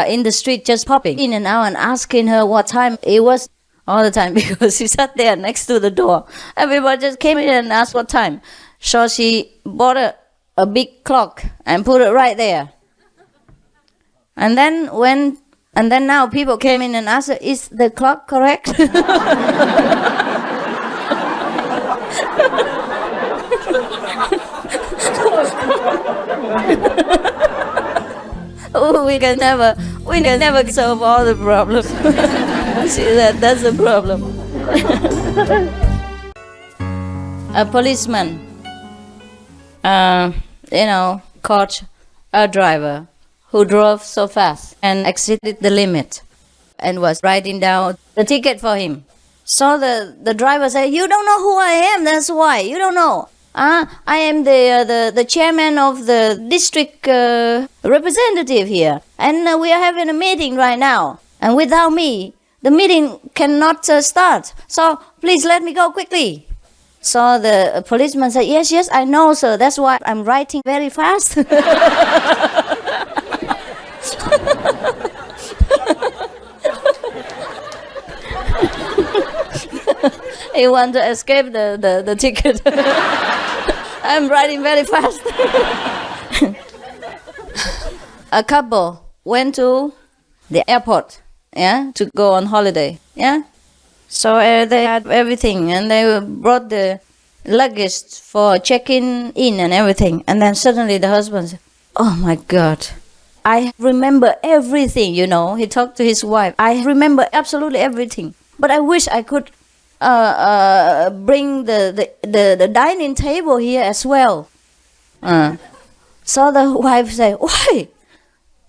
in the street just popping in and out and asking her what time it was all the time, because she sat there next to the door. Everybody just came in and asked what time. So she bought a big clock and put it right there. And then now people came in and asked her, is the clock correct? we can never solve all the problems. See, that's the problem. A policeman, caught a driver who drove so fast and exceeded the limit and was writing down the ticket for him. So the driver said, you don't know who I am, that's why, you don't know. I am the chairman of the district representative here, and we are having a meeting right now. And without me, the meeting cannot start. So please let me go quickly. So the policeman said, yes, I know, sir. That's why I'm writing very fast. He wanted to escape the ticket. I'm writing very fast. A couple went to the airport, to go on holiday, So they had everything, and they brought the luggage for checking in and everything. And then suddenly the husband said, oh my God, I remember everything, He talked to his wife. I remember absolutely everything. But I wish I could bring the dining table here as well. So the wife said, why?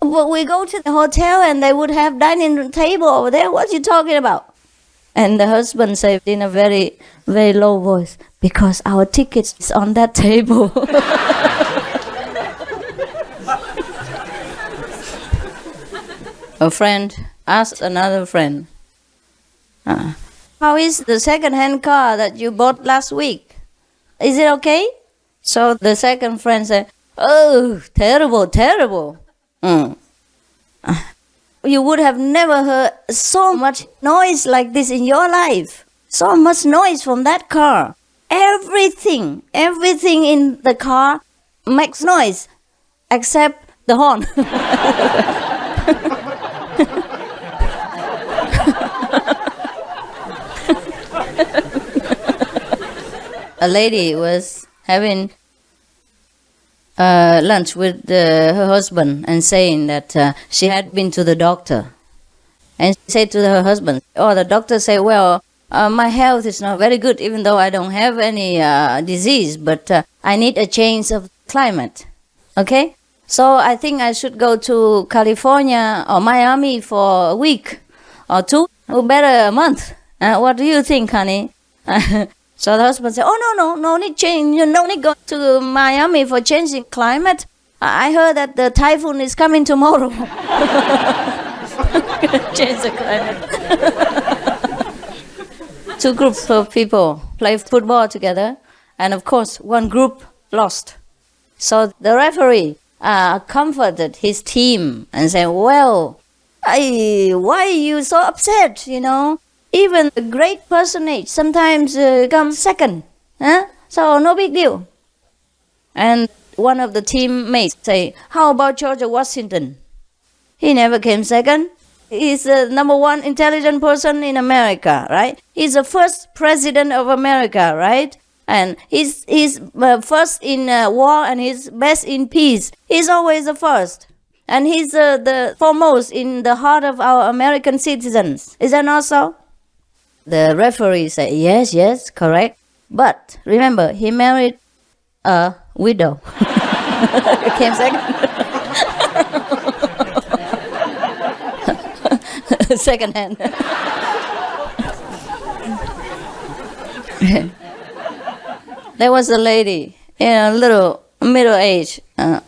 But we go to the hotel and they would have dining table over there. What are you talking about? And the husband said in a very, very low voice, because our ticket is on that table. A friend asked another friend, how is the second-hand car that you bought last week? Is it okay? So the second friend said, oh, terrible, terrible. You would have never heard so much noise like this in your life. So much noise from that car. Everything in the car makes noise except the horn. A lady was having lunch with her husband and saying that she had been to the doctor. And she said to her husband, the doctor said, well, my health is not very good, even though I don't have any disease, but I need a change of climate. Okay? So I think I should go to California or Miami for a week or two, or better a month. What do you think, honey? So the husband said, oh, no need change. You no need go to Miami for changing climate. I heard that the typhoon is coming tomorrow. Change the climate. Two groups of people play football together, and of course, one group lost. So the referee comforted his team and said, well, why are you so upset, Even a great personage sometimes comes second. So no big deal. And one of the teammates say, how about George Washington? He never came second. He's the number one intelligent person in America, right? He's the first president of America, right? And he's first in war and he's best in peace. He's always the first. And he's the foremost in the heart of our American citizens. Is that not so? The referee said, yes, correct. But remember, he married a widow. Came second. Second hand. There was a lady, a little middle age,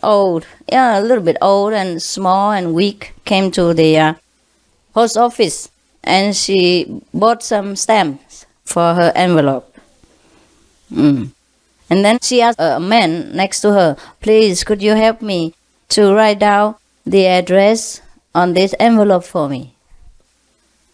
old, a little bit old and small and weak, came to the post office, and she bought some stamps for her envelope. And then she asked a man next to her, please, could you help me to write down the address on this envelope for me?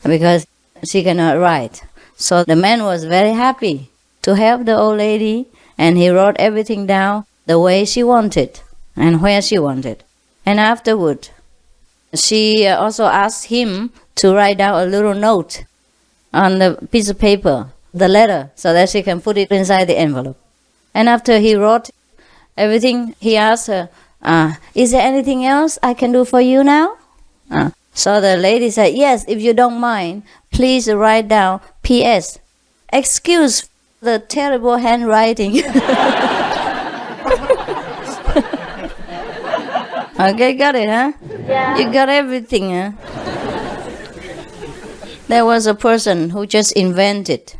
Because she cannot write. So the man was very happy to help the old lady, and he wrote everything down the way she wanted and where she wanted. And afterward, she also asked him to write down a little note on the piece of paper, the letter, so that she can put it inside the envelope. And after he wrote everything, he asked her, is there anything else I can do for you now? So the lady said, yes, if you don't mind, please write down P.S. Excuse the terrible handwriting. Okay, got it, huh? Yeah. You got everything, huh? There was a person who just invented.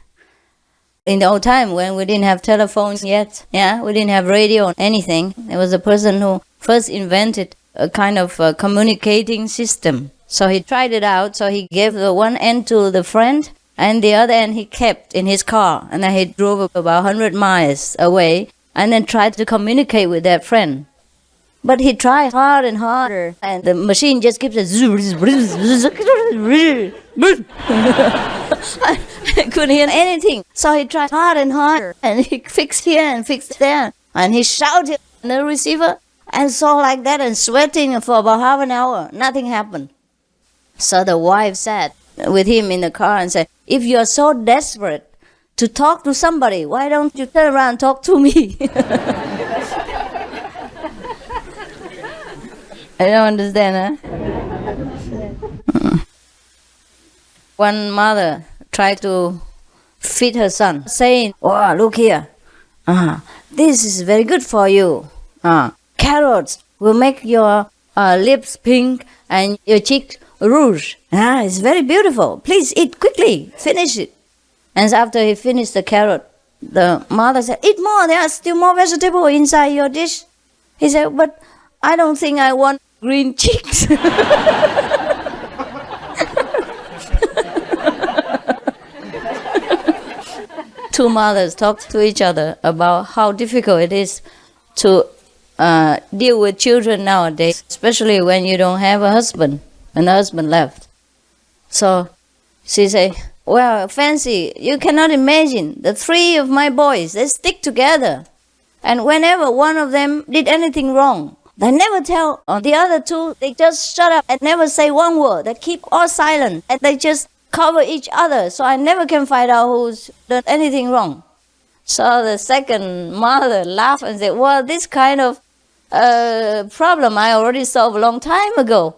In the old time when we didn't have telephones yet, we didn't have radio or anything, there was a person who first invented a kind of communicating system. So he tried it out, so he gave the one end to the friend, and the other end he kept in his car, and then he drove about 100 miles away, and then tried to communicate with that friend. But he tried hard and harder, and the machine just keeps I couldn't hear anything. So he tried hard and harder, and he fixed here and fixed there, and he shouted in the receiver, and so like that, and sweating for about half an hour. Nothing happened. So the wife sat with him in the car and said, if you're so desperate to talk to somebody, why don't you turn around and talk to me? I don't understand, huh? One mother tried to feed her son, saying, oh, look here. This is very good for you. Carrots will make your lips pink and your cheeks rouge. It's very beautiful. Please eat quickly. Finish it. And after he finished the carrot, the mother said, eat more. There are still more vegetables inside your dish. He said, but I don't think I want green cheeks. Two mothers talked to each other about how difficult it is to deal with children nowadays, especially when you don't have a husband, and the husband left. So she said, well, Fancy, you cannot imagine, the three of my boys, they stick together. And whenever one of them did anything wrong, they never tell on the other two. They just shut up and never say one word. They keep all silent, and they just cover each other. So I never can find out who's done anything wrong. So the second mother laughed and said, well, this kind of problem I already solved a long time ago.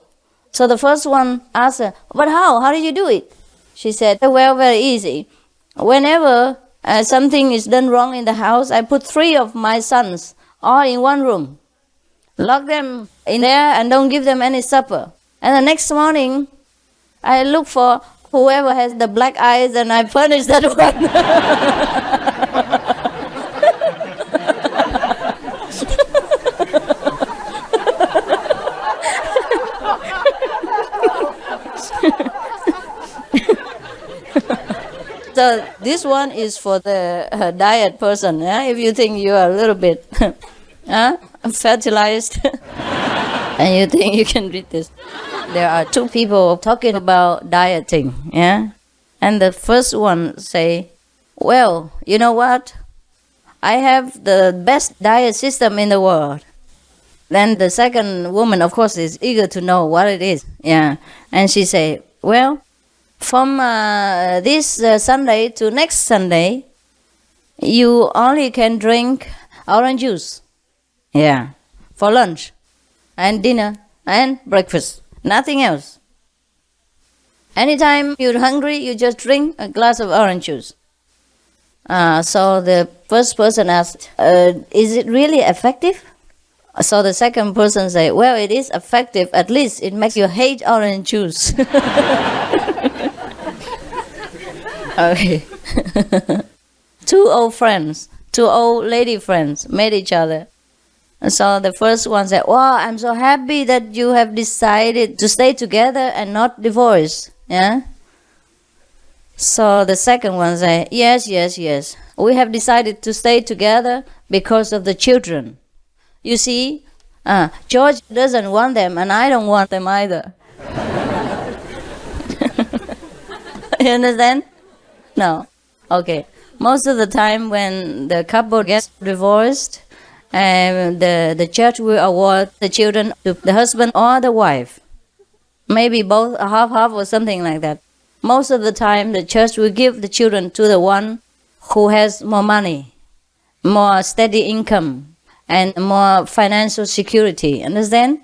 So the first one asked her, but how? How did you do it? She said, well, very easy. Whenever something is done wrong in the house, I put 3 of my sons all in one room, lock them in there and don't give them any supper. And the next morning, I look for whoever has the black eyes and I punish that one. So this one is for the diet person. If you think you are a little bit fertilized and you think you can read this. There are 2 people talking about dieting. And the first one say, well, you know what? I have the best diet system in the world. Then the second woman, of course, is eager to know what it is. And she say, well, from this Sunday to next Sunday, you only can drink orange juice. For lunch and dinner and breakfast. Nothing else. Anytime you're hungry, you just drink a glass of orange juice. So the first person asked, is it really effective? So the second person said, well, it is effective. At least it makes you hate orange juice. Okay. 2 old friends, 2 old lady friends met each other. And so the first one said, wow, I'm so happy that you have decided to stay together and not divorce. So the second one said, yes. We have decided to stay together because of the children. You see, George doesn't want them and I don't want them either. You understand? No. Okay. Most of the time when the couple gets divorced, the church will award the children to the husband or the wife. Maybe both, half or something like that. Most of the time the church will give the children to the one who has more money, more steady income, and more financial security. Understand?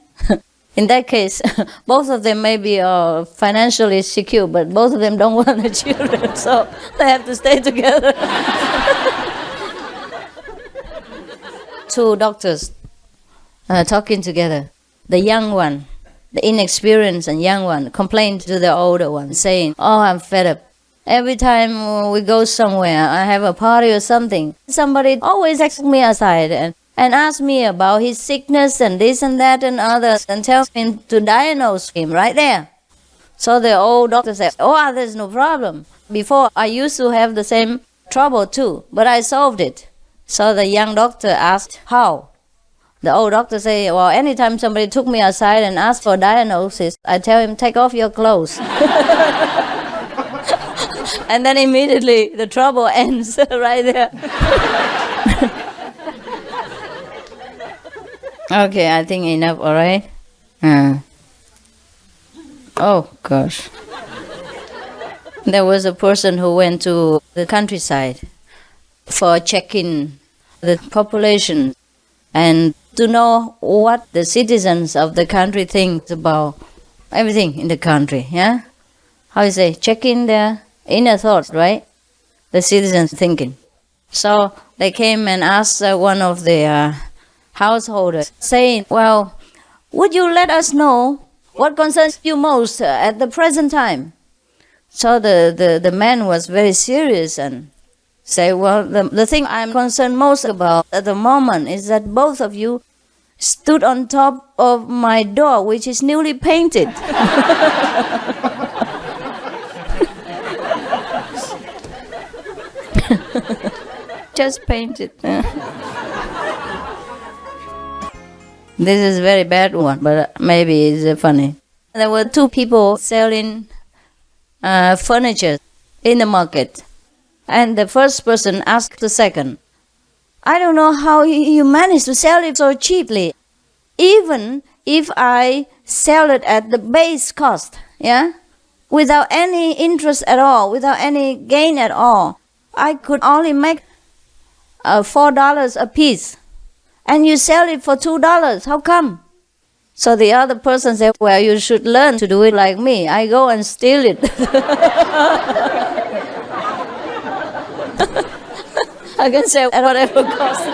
In that case, both of them may be financially secure, but both of them don't want the children, so they have to stay together. 2 doctors talking together. The young one, the inexperienced and young one, complained to the older one, saying, oh, I'm fed up. Every time we go somewhere, I have a party or something, somebody always takes me aside and ask me about his sickness and this and that and others and tells me to diagnose him right there. So the old doctor said, oh, there's no problem. Before, I used to have the same trouble too, but I solved it. So the young doctor asked, how? The old doctor said, well, anytime somebody took me aside and asked for a diagnosis, I tell him, take off your clothes. And then immediately the trouble ends right there. Okay, I think enough, all right? Oh, gosh. There was a person who went to the countryside for checking the population and to know what the citizens of the country think about everything in the country, How you say? Checking their inner thoughts, right? The citizens' thinking. So they came and asked one of the householders, saying, well, would you let us know what concerns you most at the present time? So the man was very serious and said, well, the thing I'm concerned most about at the moment is that both of you stood on top of my door, which is newly painted. Just painted. This is a very bad one, but maybe it's funny. There were 2 people selling furniture in the market. And the first person asked the second, I don't know how you managed to sell it so cheaply. Even if I sell it at the base cost, without any interest at all, without any gain at all, I could only make $4 a piece. And you sell it for $2. How come? So the other person said, well, you should learn to do it like me. I go and steal it. I can say whatever cost.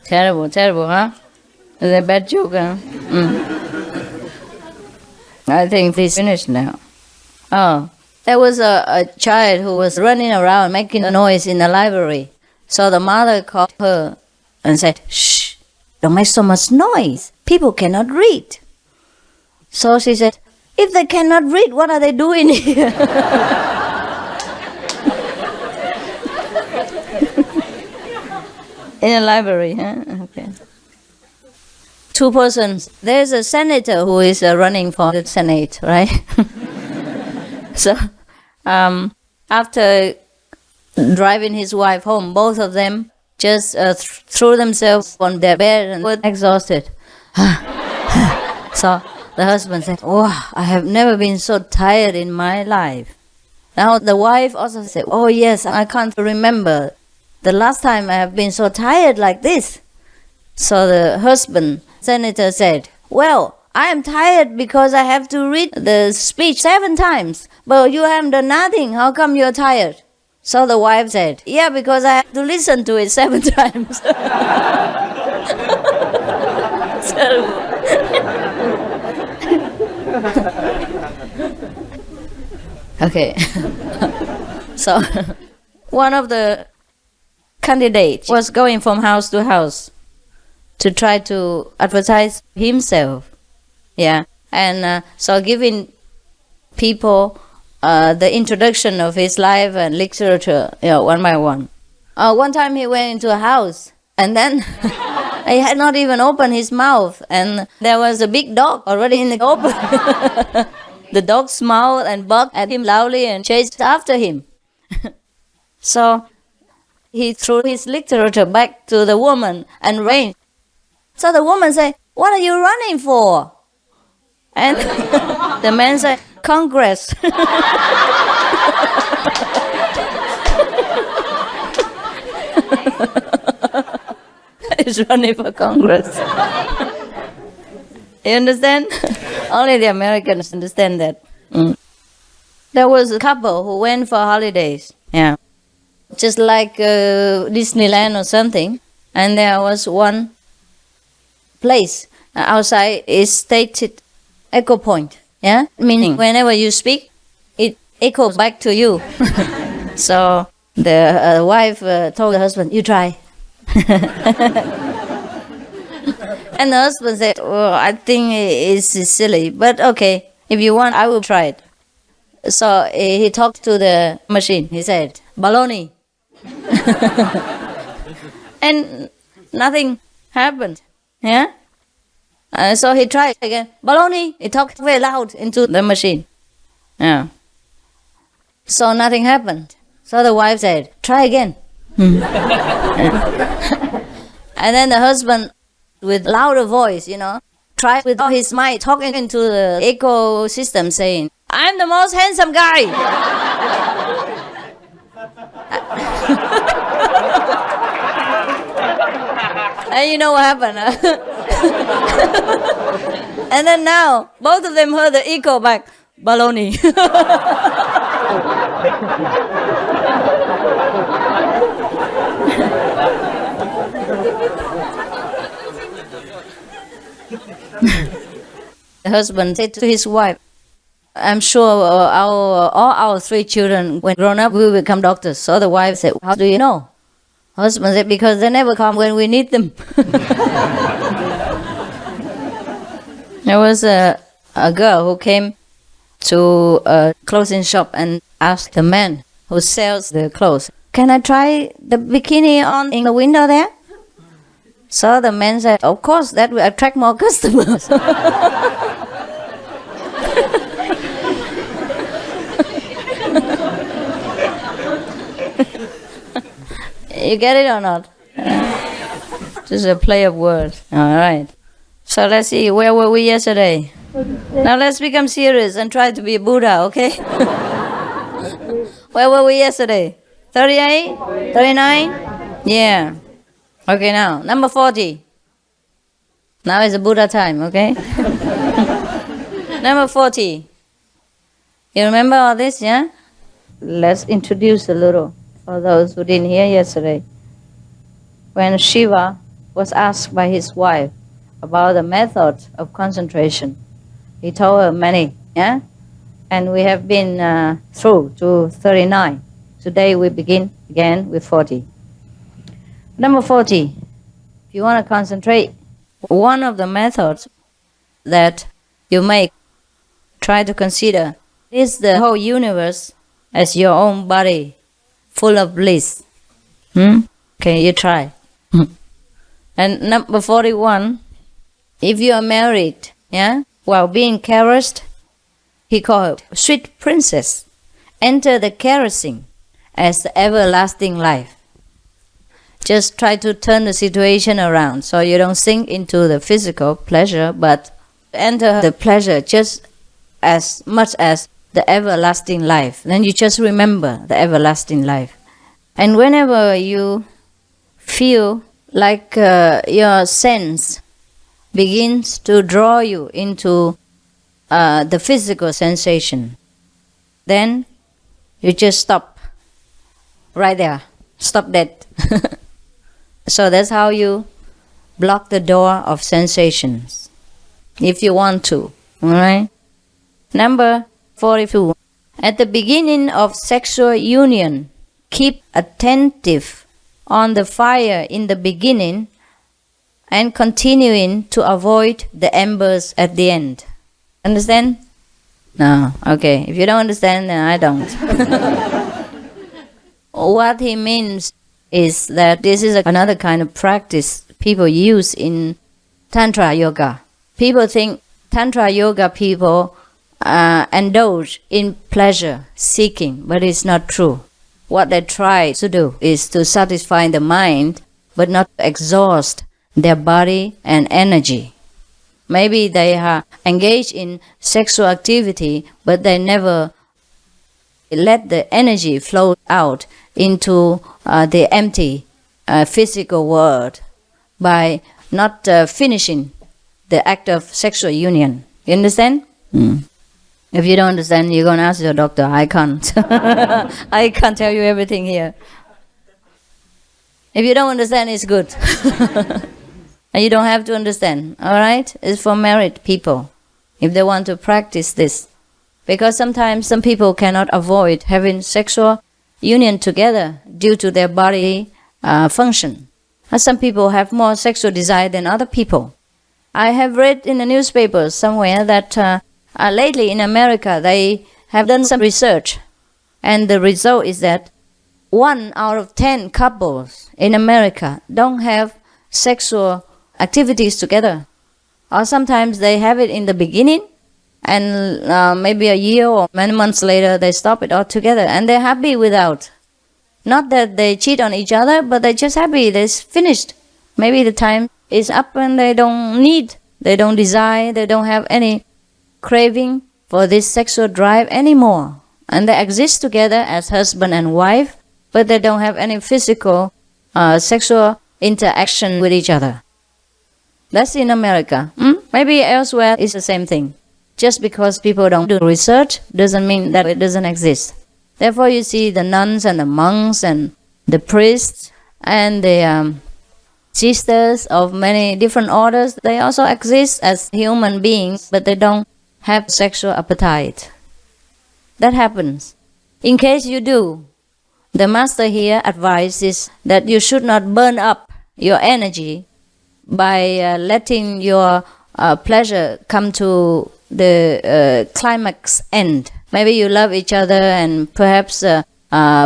Terrible, huh? Is that a bad joke, huh? I think this finished now. Oh, there was a child who was running around making a noise in the library. So the mother called her and said, "Shh, don't make so much noise. People cannot read." So she said, "If they cannot read, what are they doing here?" In a library, huh? Okay. Two persons. There's a senator who is running for the Senate, right? So, after driving his wife home, both of them just threw themselves on their bed and were exhausted. So the husband said, "Oh, I have never been so tired in my life." Now the wife also said, "Oh yes, I can't remember the last time I have been so tired like this." So the husband, senator, said, "Well, I am tired because I have to read the speech 7 times, but you haven't done nothing. How come you're tired?" So the wife said, "Yeah, because I have to listen to it 7 times." Terrible. Okay. So one of the candidates was going from house to house to try to advertise himself. Yeah. And so giving people the introduction of his life and literature, one by one. One time he went into a house and then he had not even opened his mouth and there was a big dog already in the open. The dog smiled and barked at him loudly and chased after him. So he threw his literature back to the woman and ran. So the woman said, "What are you running for?" And the man said, "Congress." He's running for Congress. You understand? Only the Americans understand that. There was a couple who went for holidays. Yeah. Just like Disneyland or something. And there was one place outside is stated echo point. Yeah? Meaning whenever you speak, it echoes back to you. So the wife told the husband, "You try." And the husband said, "Oh, I think it's silly, but okay, if you want, I will try it." So he talked to the machine. He said, "Baloney." And nothing happened. Yeah? So he tried again. "Baloney." He talked very loud into the machine. Yeah. So nothing happened. So the wife said, "Try again." And then the husband, with louder voice, tried with all his might, talking into the ecosystem, saying, "I'm the most handsome guy." And you know what happened? And then now, both of them heard the echo back, "Baloney." The husband said to his wife, "I'm sure all our 3 children, when grown up, will become doctors." So the wife said, "How do you know?" Husband said, "Because they never come when we need them." There was a girl who came to a clothing shop and asked the man who sells the clothes, "Can I try the bikini on in the window there?" So the man said, "Of course, that will attract more customers." You get it or not? Just a play of words. All right. So let's see, where were we yesterday? Now let's become serious and try to be Buddha, okay? Where were we yesterday? 38? 39? Yeah. Okay, now, number 40. Now is the Buddha time, okay? Number 40. You remember all this, yeah? Let's introduce a little. for those who didn't hear yesterday. When Shiva was asked by his wife about the method of concentration, he told her many, yeah? And we have been through to 39. Today we begin again with 40. Number 40, if you want to concentrate, one of the methods that you may try to consider is the whole universe as your own body, full of bliss. Okay, you try. And number 41, if you are married, yeah, while being caressed, he called her sweet princess, enter the caressing as the everlasting life. Just try to turn the situation around so you don't sink into the physical pleasure, but enter the pleasure just as much as the everlasting life. Then you just remember the everlasting life. And whenever you feel like your sense begins to draw you into the physical sensation, then you just stop right there. Stop that. So that's how you block the door of sensations, if you want to. All right? Number 42. At the beginning of sexual union, keep attentive on the fire in the beginning and continuing to avoid the embers at the end. Understand? No. Okay. If you don't understand, then I don't. What he means is that this is another kind of practice people use in Tantra Yoga. People think Tantra Yoga people indulge in pleasure seeking, but it's not true. What they try to do is to satisfy the mind, but not exhaust their body and energy. Maybe they are engaged in sexual activity, but they never let the energy flow out into the empty physical world by not finishing the act of sexual union. You understand? If you don't understand, you're going to ask your doctor. I can't. I can't tell you everything here. If you don't understand, it's good. And you don't have to understand. All right? It's for married people, if they want to practice this. Because sometimes some people cannot avoid having sexual union together due to their body function. And some people have more sexual desire than other people. I have read in the newspaper somewhere that lately in America they have done some research, and the result is that 1 out of 10 couples in America don't have sexual activities together. Or sometimes they have it in the beginning, and maybe a year or many months later they stop it altogether, and they're happy without. Not that they cheat on each other, but they're just happy, they're finished. Maybe the time is up and they don't need, they don't desire, they don't have any craving for this sexual drive anymore. And they exist together as husband and wife, but they don't have any physical sexual interaction with each other. That's in America. Maybe elsewhere it's the same thing. Just because people don't do research doesn't mean that it doesn't exist. Therefore you see the nuns and the monks and the priests and the sisters of many different orders, they also exist as human beings, but they don't have sexual appetite. That happens. In case you do, the master here advises that you should not burn up your energy by letting your pleasure come to the climax end. Maybe you love each other and perhaps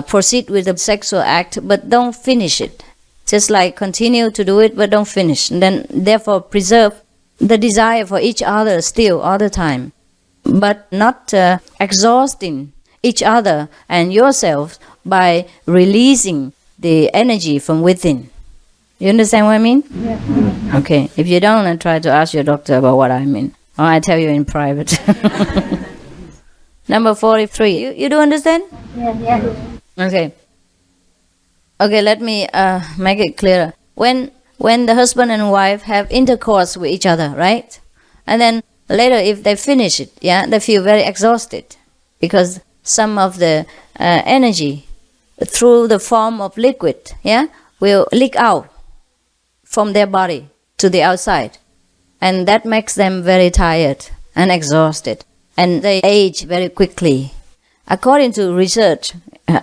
proceed with the sexual act, but don't finish it. Just like continue to do it, but don't finish. And then therefore preserve the desire for each other still all the time, but not exhausting each other and yourself by releasing the energy from within. You understand what I mean? Yeah. Okay. If you don't, then try to ask your doctor about what I mean. Or I tell you in private. Number 43. You do understand? Yeah. Okay. Okay, let me make it clearer. When the husband and wife have intercourse with each other, right? And then later if they finish it, yeah, they feel very exhausted because some of the energy through the form of liquid, yeah, will leak out from their body to the outside. And that makes them very tired and exhausted. And they age very quickly. According to research,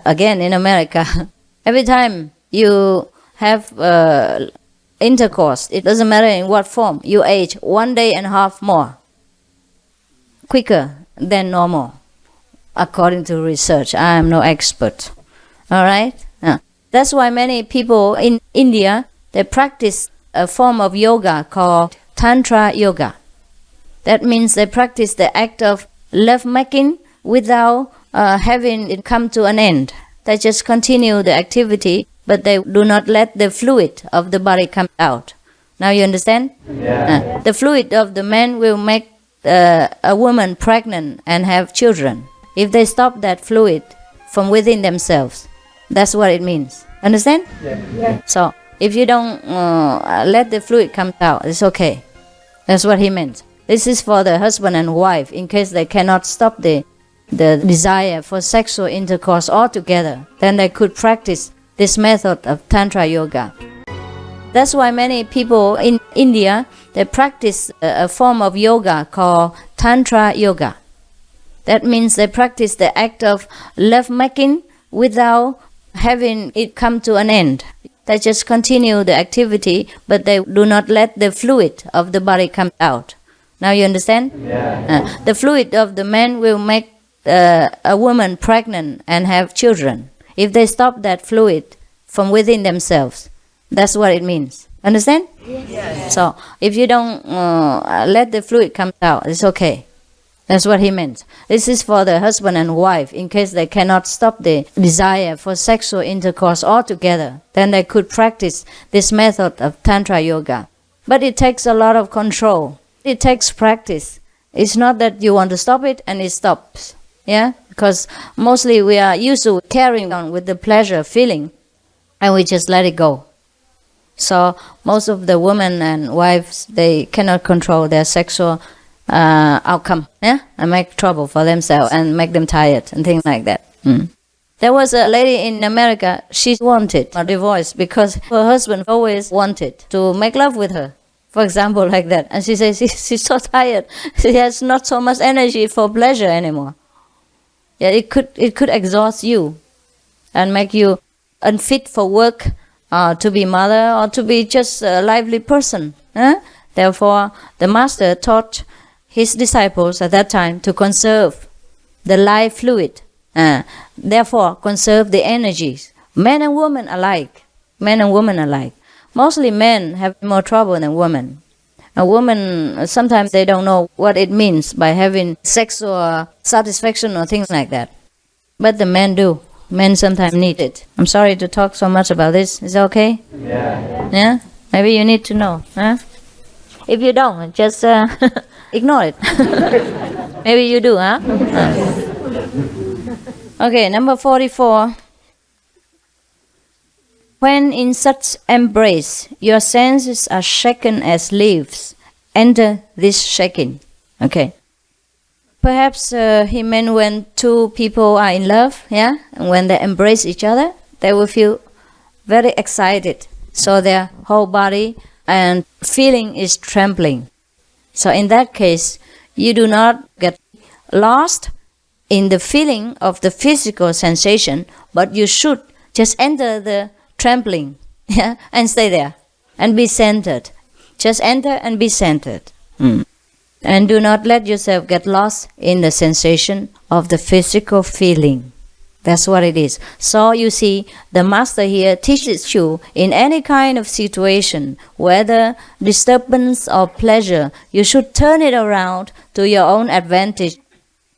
again in America, every time you have intercourse, it doesn't matter in what form, you age 1 day and a half more, quicker than normal, according to research. I am no expert. All right? That's why many people in India, they practice a form of yoga called Tantra Yoga. That means they practice the act of lovemaking without having it come to an end. They just continue the activity, but they do not let the fluid of the body come out. Now you understand? Yeah. The fluid of the man will make a woman pregnant and have children. If they stop that fluid from within themselves, that's what it means. Understand? Yeah. So if you don't let the fluid come out, it's okay. That's what he meant. This is for the husband and wife in case they cannot stop the desire for sexual intercourse altogether. Then they could practice this method of Tantra Yoga. That's why many people in India, they practice a form of yoga called Tantra Yoga. That means they practice the act of lovemaking without having it come to an end. They just continue the activity, but they do not let the fluid of the body come out. Now you understand? Yeah. The fluid of the man will make a woman pregnant and have children. If they stop that fluid from within themselves, that's what it means. Understand? Yes. So if you don't let the fluid come out, it's okay. That's what he meant. This is for the husband and wife in case they cannot stop the desire for sexual intercourse altogether. Then they could practice this method of Tantra Yoga. But it takes a lot of control. It takes practice. It's not that you want to stop it and it stops. Yeah? Because mostly we are used to carrying on with the pleasure feeling and we just let it go. So most of the women and wives, they cannot control their sexual outcome, yeah, and make trouble for themselves and make them tired and things like that. There was a lady in America, she wanted a divorce because her husband always wanted to make love with her, for example, like that. And she says she's so tired, she has not so much energy for pleasure anymore. Yeah, it could exhaust you and make you unfit for work, to be mother or to be just a lively person. Therefore, the master taught his disciples at that time to conserve the life fluid. Therefore, conserve the energies. Men and women alike. Men and women alike. Mostly men have more trouble than women. A woman, sometimes they don't know what it means by having sexual satisfaction or things like that. But the men do. Men sometimes need it. I'm sorry to talk so much about this. Is that okay? Yeah? Maybe you need to know. If you don't, just ignore it. Maybe you do, huh? Okay, number 44. When in such embrace, your senses are shaken as leaves. Enter this shaking. Okay. Perhaps he meant when two people are in love, yeah, and when they embrace each other, they will feel very excited. So their whole body and feeling is trembling. So in that case, you do not get lost in the feeling of the physical sensation, but you should just enter the trembling, yeah, and stay there and be centered. Just enter and be centered. And do not let yourself get lost in the sensation of the physical feeling. That's what it is. So you see, the master here teaches you in any kind of situation, whether disturbance or pleasure, you should turn it around to your own advantage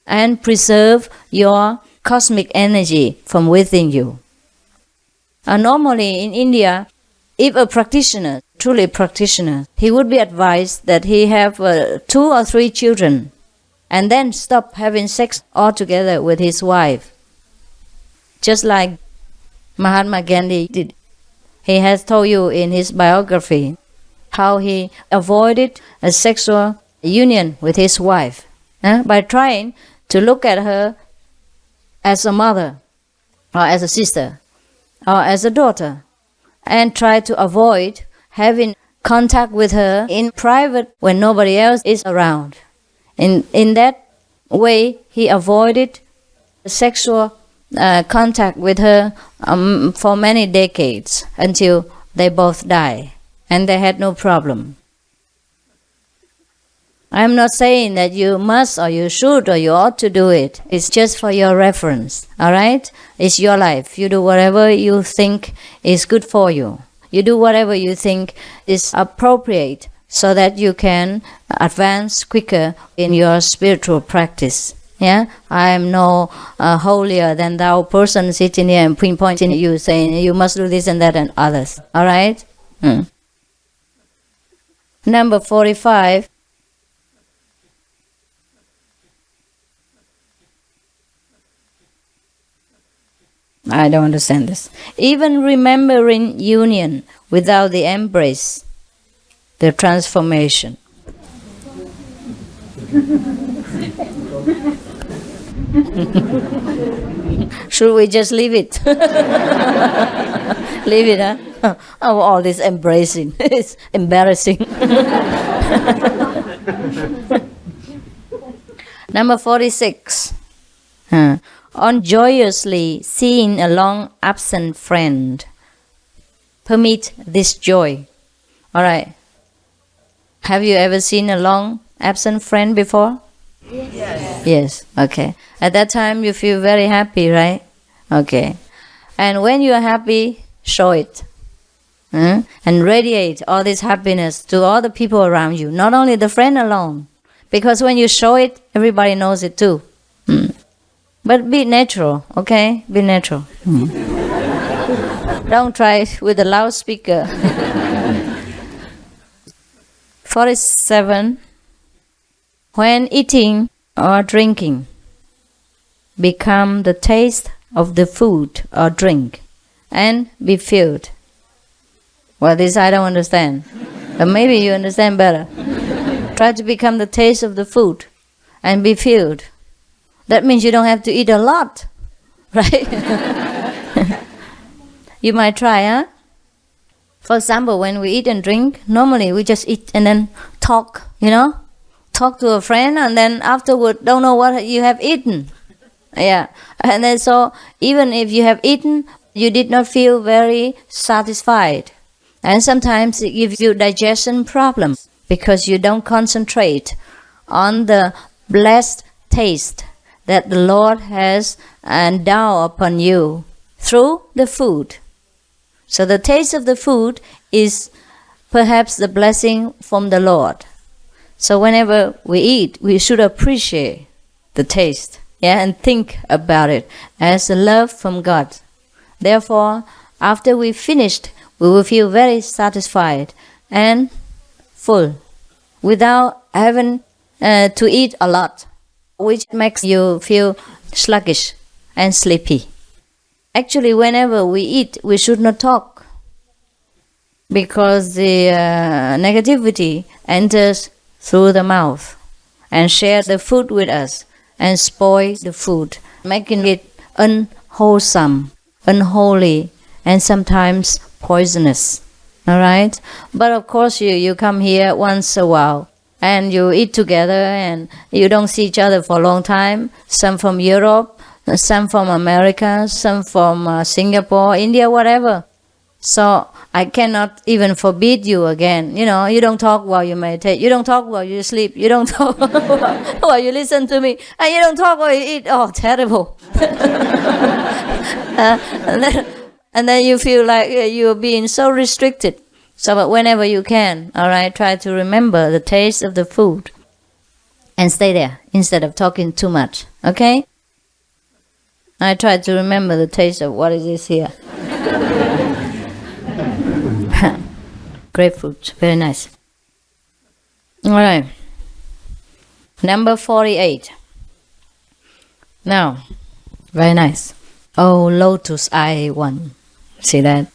and preserve your cosmic energy from within you. Normally in India, if a practitioner, truly practitioner, he would be advised that he have 2 or 3 children and then stop having sex altogether with his wife. Just like Mahatma Gandhi did. He has told you in his biography how he avoided a sexual union with his wife by trying to look at her as a mother or as a sister. or as a daughter, and try to avoid having contact with her in private when nobody else is around. In that way, he avoided sexual contact with her for many decades until they both died, and they had no problem. I'm not saying that you must or you should or you ought to do it. It's just for your reference, all right? It's your life. You do whatever you think is good for you. You do whatever you think is appropriate so that you can advance quicker in your spiritual practice. Yeah, I am no holier than thou person sitting here and pinpointing you, saying you must do this and that and others. All right? Number 45. I don't understand this. Even remembering union without the embrace, the transformation. Should we just leave it? Leave it, huh? Oh, all this embracing. It's embarrassing. Number 46. On joyously seeing a long absent friend. Permit this joy. All right. Have you ever seen a long absent friend before? Yes. Yes. Okay. At that time you feel very happy, right? Okay. And when you are happy, show it. And radiate all this happiness to all the people around you, not only the friend alone. Because when you show it, everybody knows it too. But be natural, okay? Be natural. Don't try it with a loudspeaker. 47. When eating or drinking, become the taste of the food or drink and be filled. Well, this I don't understand. But maybe you understand better. Try to become the taste of the food and be filled. That means you don't have to eat a lot, right? You might try, huh? For example, when we eat and drink, normally we just eat and then talk, talk to a friend, and then afterward don't know what you have eaten. Yeah, and then so even if you have eaten, you did not feel very satisfied. And sometimes it gives you digestion problems because you don't concentrate on the blessed taste that the Lord has endowed upon you through the food. So the taste of the food is perhaps the blessing from the Lord. So whenever we eat, we should appreciate the taste, and think about it as a love from God. Therefore, after we finished, we will feel very satisfied and full without having to eat a lot, which makes you feel sluggish and sleepy. Actually, whenever we eat, we should not talk because the negativity enters through the mouth and shares the food with us and spoils the food, making it unwholesome, unholy, and sometimes poisonous. All right? But of course, you come here once a while and you eat together and you don't see each other for a long time. Some from Europe, some from America, some from Singapore, India, whatever. So I cannot even forbid you again. You don't talk while you meditate. You don't talk while you sleep. You don't talk while you listen to me. And you don't talk while you eat. Oh, terrible. And then you feel like you're being so restricted. So but whenever you can, all right, try to remember the taste of the food and stay there instead of talking too much, okay? I try to remember the taste of what is this here. Grapefruit, very nice. All right. Number 48. Now, very nice. Oh, lotus eye one. See that?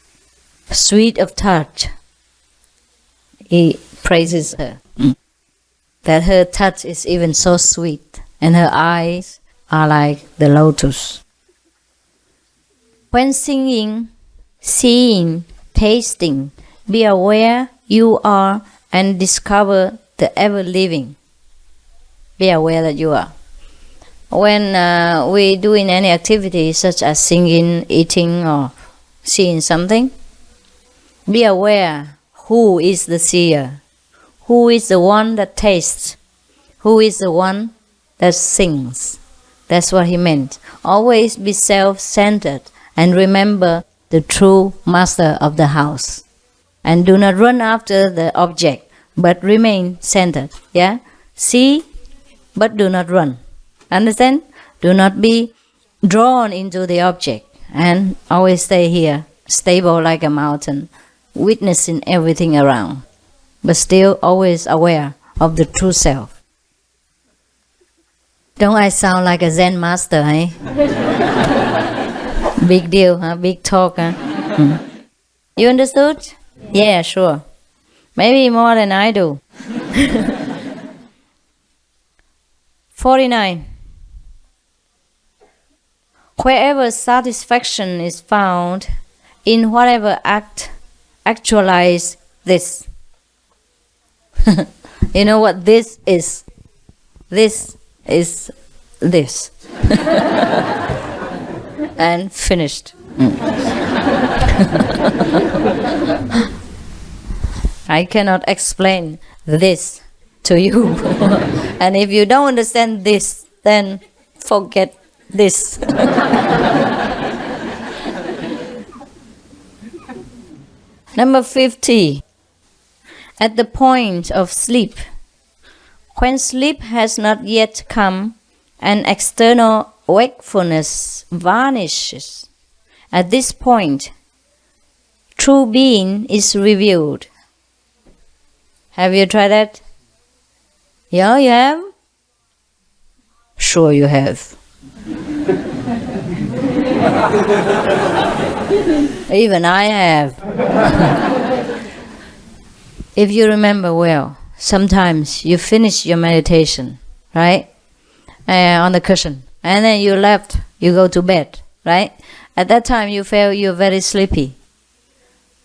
Sweet of touch. He praises her. That her touch is even so sweet, and her eyes are like the lotus. When singing seeing, tasting. Be aware you are and discover the ever living. Be aware that you are. When we doing any activity such as singing, eating, or seeing something, be aware who is the seer, who is the one that tastes, who is the one that sings. That's what he meant. Always be self-centered and remember the true master of the house. And do not run after the object, but remain centered. Yeah? See, but do not run. Understand? Do not be drawn into the object and always stay here, stable like a mountain, witnessing everything around, but still always aware of the true self. Don't I sound like a Zen master, eh? Big deal, huh? Big talk, huh? You understood? Yeah, sure. Maybe more than I do. 49. Wherever satisfaction is found, in whatever act, actualize this. You know what this is? This is this. And finished. I cannot explain this to you. And if you don't understand this, then forget this. Number 50. At the point of sleep, when sleep has not yet come and external wakefulness vanishes, at this point, true being is revealed. Have you tried that? Yeah, you have? Sure you have. Even I have. If you remember well, sometimes you finish your meditation, right? On the cushion. And then you left, you go to bed, right? At that time you feel you're very sleepy.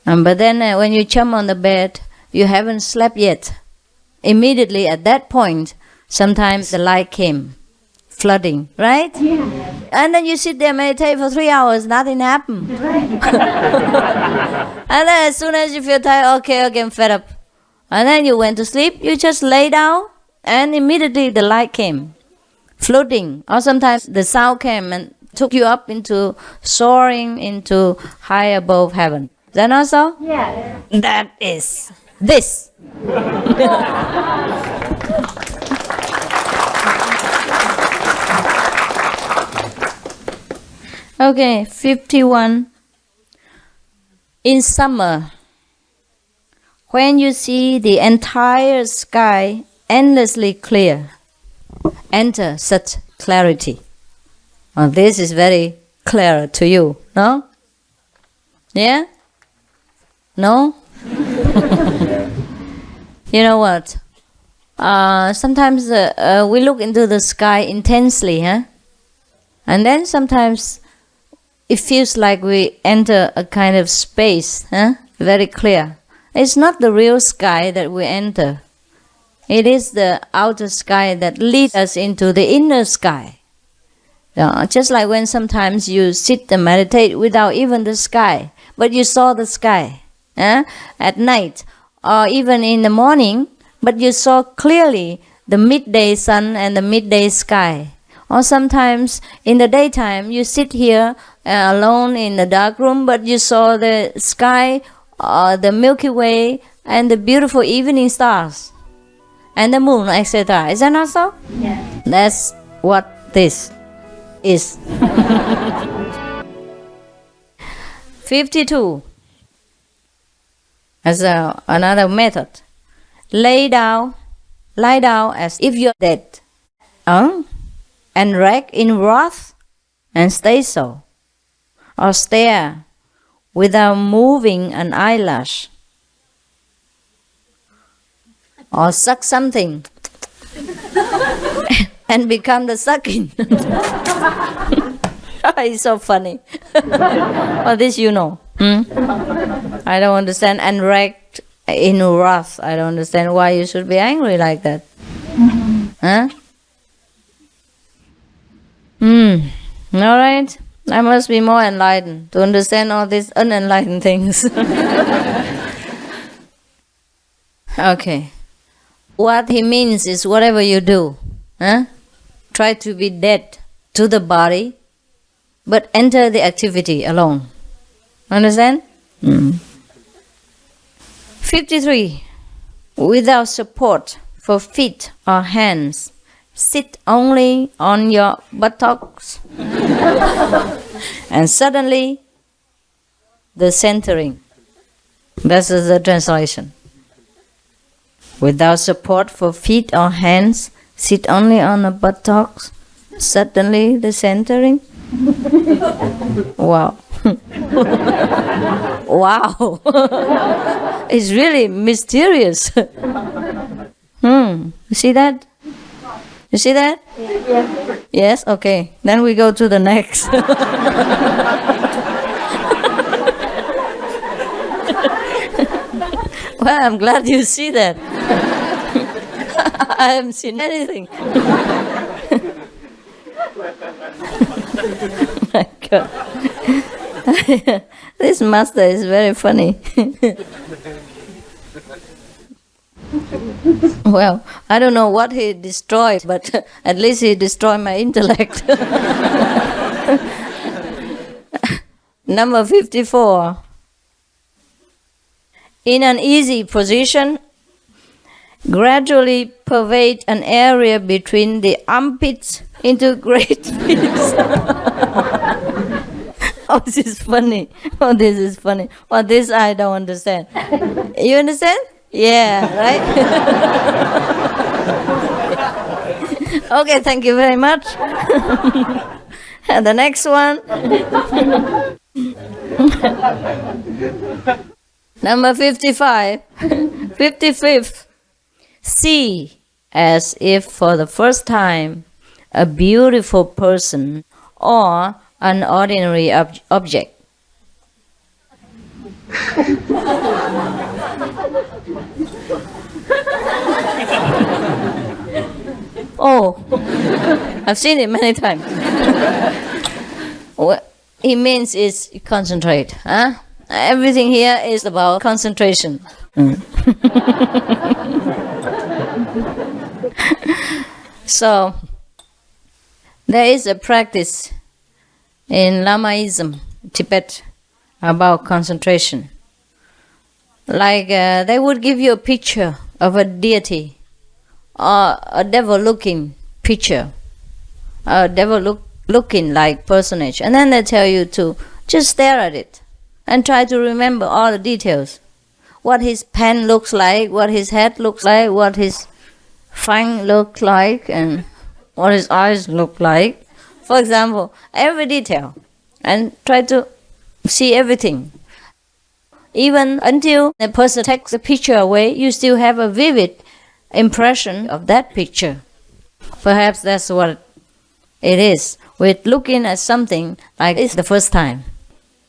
But then when you jump on the bed, you haven't slept yet. Immediately at that point, sometimes the light came, flooding, right? Yeah. And then you sit there, meditate for 3 hours, nothing happened. And then as soon as you feel tired, okay, I'm fed up. And then you went to sleep, you just lay down, and immediately the light came, floating. Or sometimes the sound came and took you up into soaring into high above heaven. Is that not so? Yeah. That is this. Okay, 51. In summer, when you see the entire sky endlessly clear, enter such clarity. Oh, this is very clear to you, no? Yeah? No? You know what? Sometimes we look into the sky intensely, huh? And then sometimes it feels like we enter a kind of space, huh? Very clear. It's not the real sky that we enter. It is the outer sky that leads us into the inner sky. Just like when sometimes you sit and meditate without even the sky, but you saw the sky at night or even in the morning, but you saw clearly the midday sun and the midday sky. Or sometimes in the daytime you sit here alone in the dark room, but you saw the sky, the Milky Way, and the beautiful evening stars, and the moon, etc. Is that not so? Yeah. That's what this is. 52. As another method. Lie down as if you're dead. And rack in wrath and stay so. Or stare without moving an eyelash. Or suck something and become the sucking. It's so funny. Well, this you know. I don't understand. And wrecked in wrath. I don't understand why you should be angry like that. Huh? All right. I must be more enlightened to understand all these unenlightened things. Okay. What he means is whatever you do, try to be dead to the body, but enter the activity alone. Understand? 53. Without support for feet or hands, sit only on your buttocks and suddenly the centering. This is the translation. Without support for feet or hands, sit only on the buttocks, suddenly the centering. Wow. Wow. It's really mysterious. You see that? You see that? Yes. Yes? Okay. Then we go to the next. Well, I'm glad you see that. I haven't seen anything. My God. This master is very funny. Well, I don't know what he destroyed, but at least he destroyed my intellect. Number 54. In an easy position, gradually pervade an area between the armpits into great pits. Oh, this is funny. Oh, this is funny. Oh, this I don't understand. You understand? Yeah, right? Okay, thank you very much. And the next one. Number 55. 55th. See, as if for the first time, a beautiful person or an ordinary object. Oh, I've seen it many times. What it means is concentrate. Huh? Everything here is about concentration. So, there is a practice in Lamaism, Tibet, about concentration. Like they would give you a picture of a deity or a devil-looking picture, a devil-looking like personage, and then they tell you to just stare at it and try to remember all the details. What his pen looks like, what his head looks like, what his fang looks like, and what his eyes look like. For example, every detail, and try to see everything. Even until the person takes the picture away, you still have a vivid impression of that picture. Perhaps that's what it is. With looking at something like it's the first time.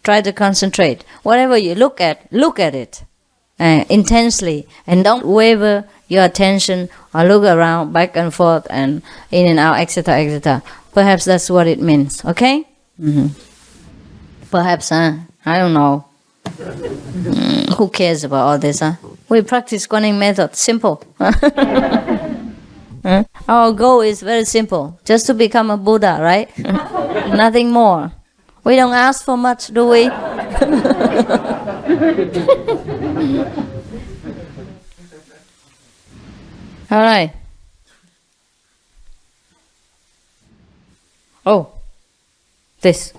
Try to concentrate. Whatever you look at it intensely, and don't waver your attention or look around back and forth and in and out, etc., etc. Perhaps that's what it means. Okay? Perhaps, I don't know. Who cares about all this? We practice Guanyin method. Simple. Our goal is very simple. Just to become a Buddha, right? Nothing more. We don't ask for much, do we? All right. Oh, this.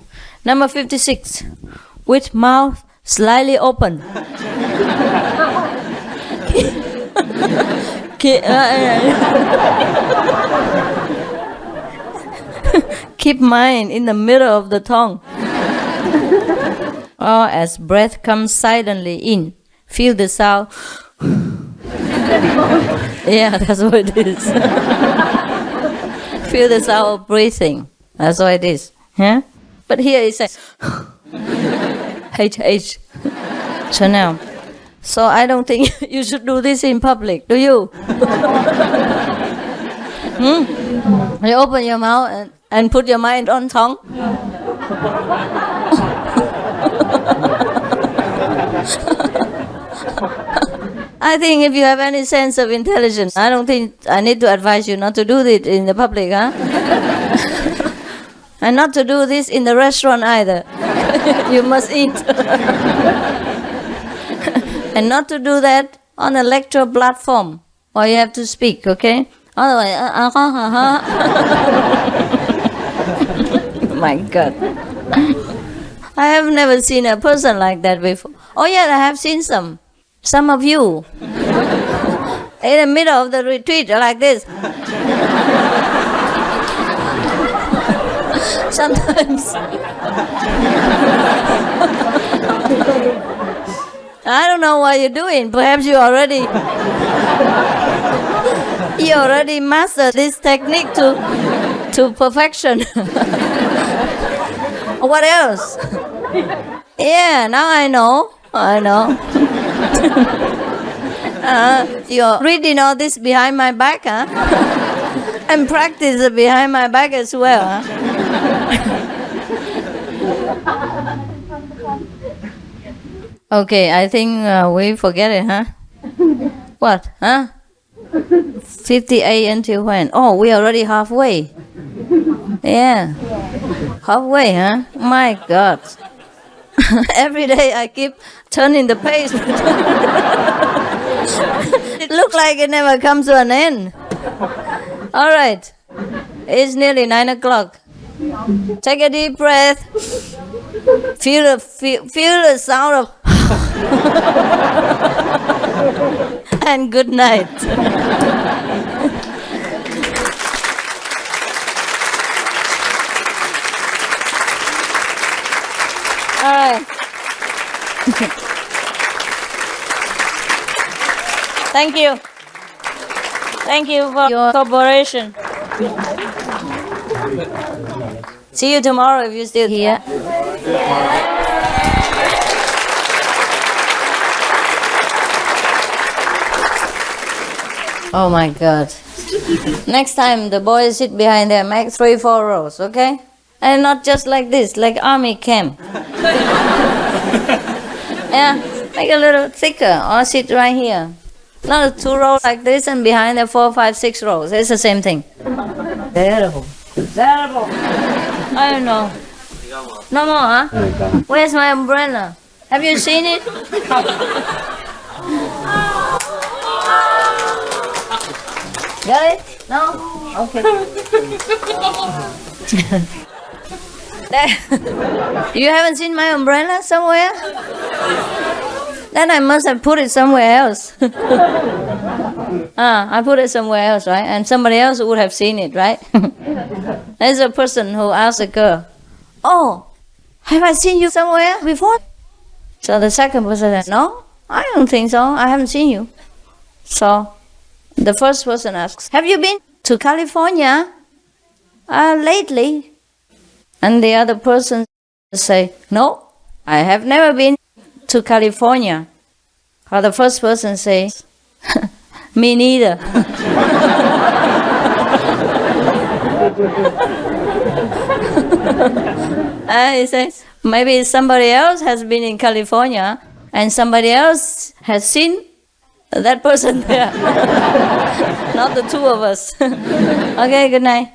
Number 56. With mouth slightly open. Keep mind in the middle of the tongue. Or as breath comes silently in, feel the sound. Yeah, that's what it is. Feel the sound of breathing. That's what it is. Yeah? But here it says H. Chanel. So I don't think you should do this in public, do you? You open your mouth and put your mind on tongue. I think if you have any sense of intelligence, I don't think I need to advise you not to do it in the public, huh? And not to do this in the restaurant either. You must eat. And not to do that on a lecture platform where you have to speak, okay? Otherwise, my God. I have never seen a person like that before. Oh yeah, I have seen some. Some of you. In the middle of the retreat, like this. Sometimes. I don't know what you're doing. Perhaps you already mastered this technique to perfection. What else? Yeah, now I know. You're reading all this behind my back, huh? And practice it behind my back as well, huh? Okay, I think we forget it, huh? What, huh? 58 until when? Oh, we already halfway. Yeah. Halfway, huh? My God. Every day I keep turning the page. It looks like it never comes to an end. All right. It's nearly 9 o'clock. Take a deep breath. Feel the sound of and good night. All right. Thank you. Thank you for your cooperation. See you tomorrow if you're still here. Oh my God. Next time the boys sit behind there, make 3-4 rows, okay? And not just like this, like army camp. Yeah, make a little thicker or sit right here. Not 2 rows like this and behind there 4, 5, 6 rows. It's the same thing. Terrible. Terrible. I don't know. No more, huh? Where's my umbrella? Have you seen it? Got it? No? Okay. You haven't seen my umbrella somewhere? Then I must have put it somewhere else. I put it somewhere else, right? And somebody else would have seen it, right? There's a person who asked a girl, "Oh, have I seen you somewhere before?" So the second person said, "No, I don't think so. I haven't seen you." So the first person asks, "Have you been to California lately?" And the other person say, "No, I have never been to California." Or the first person says, "Me neither." He says, maybe somebody else has been in California and somebody else has seen that person there. Not the two of us. Okay, good night.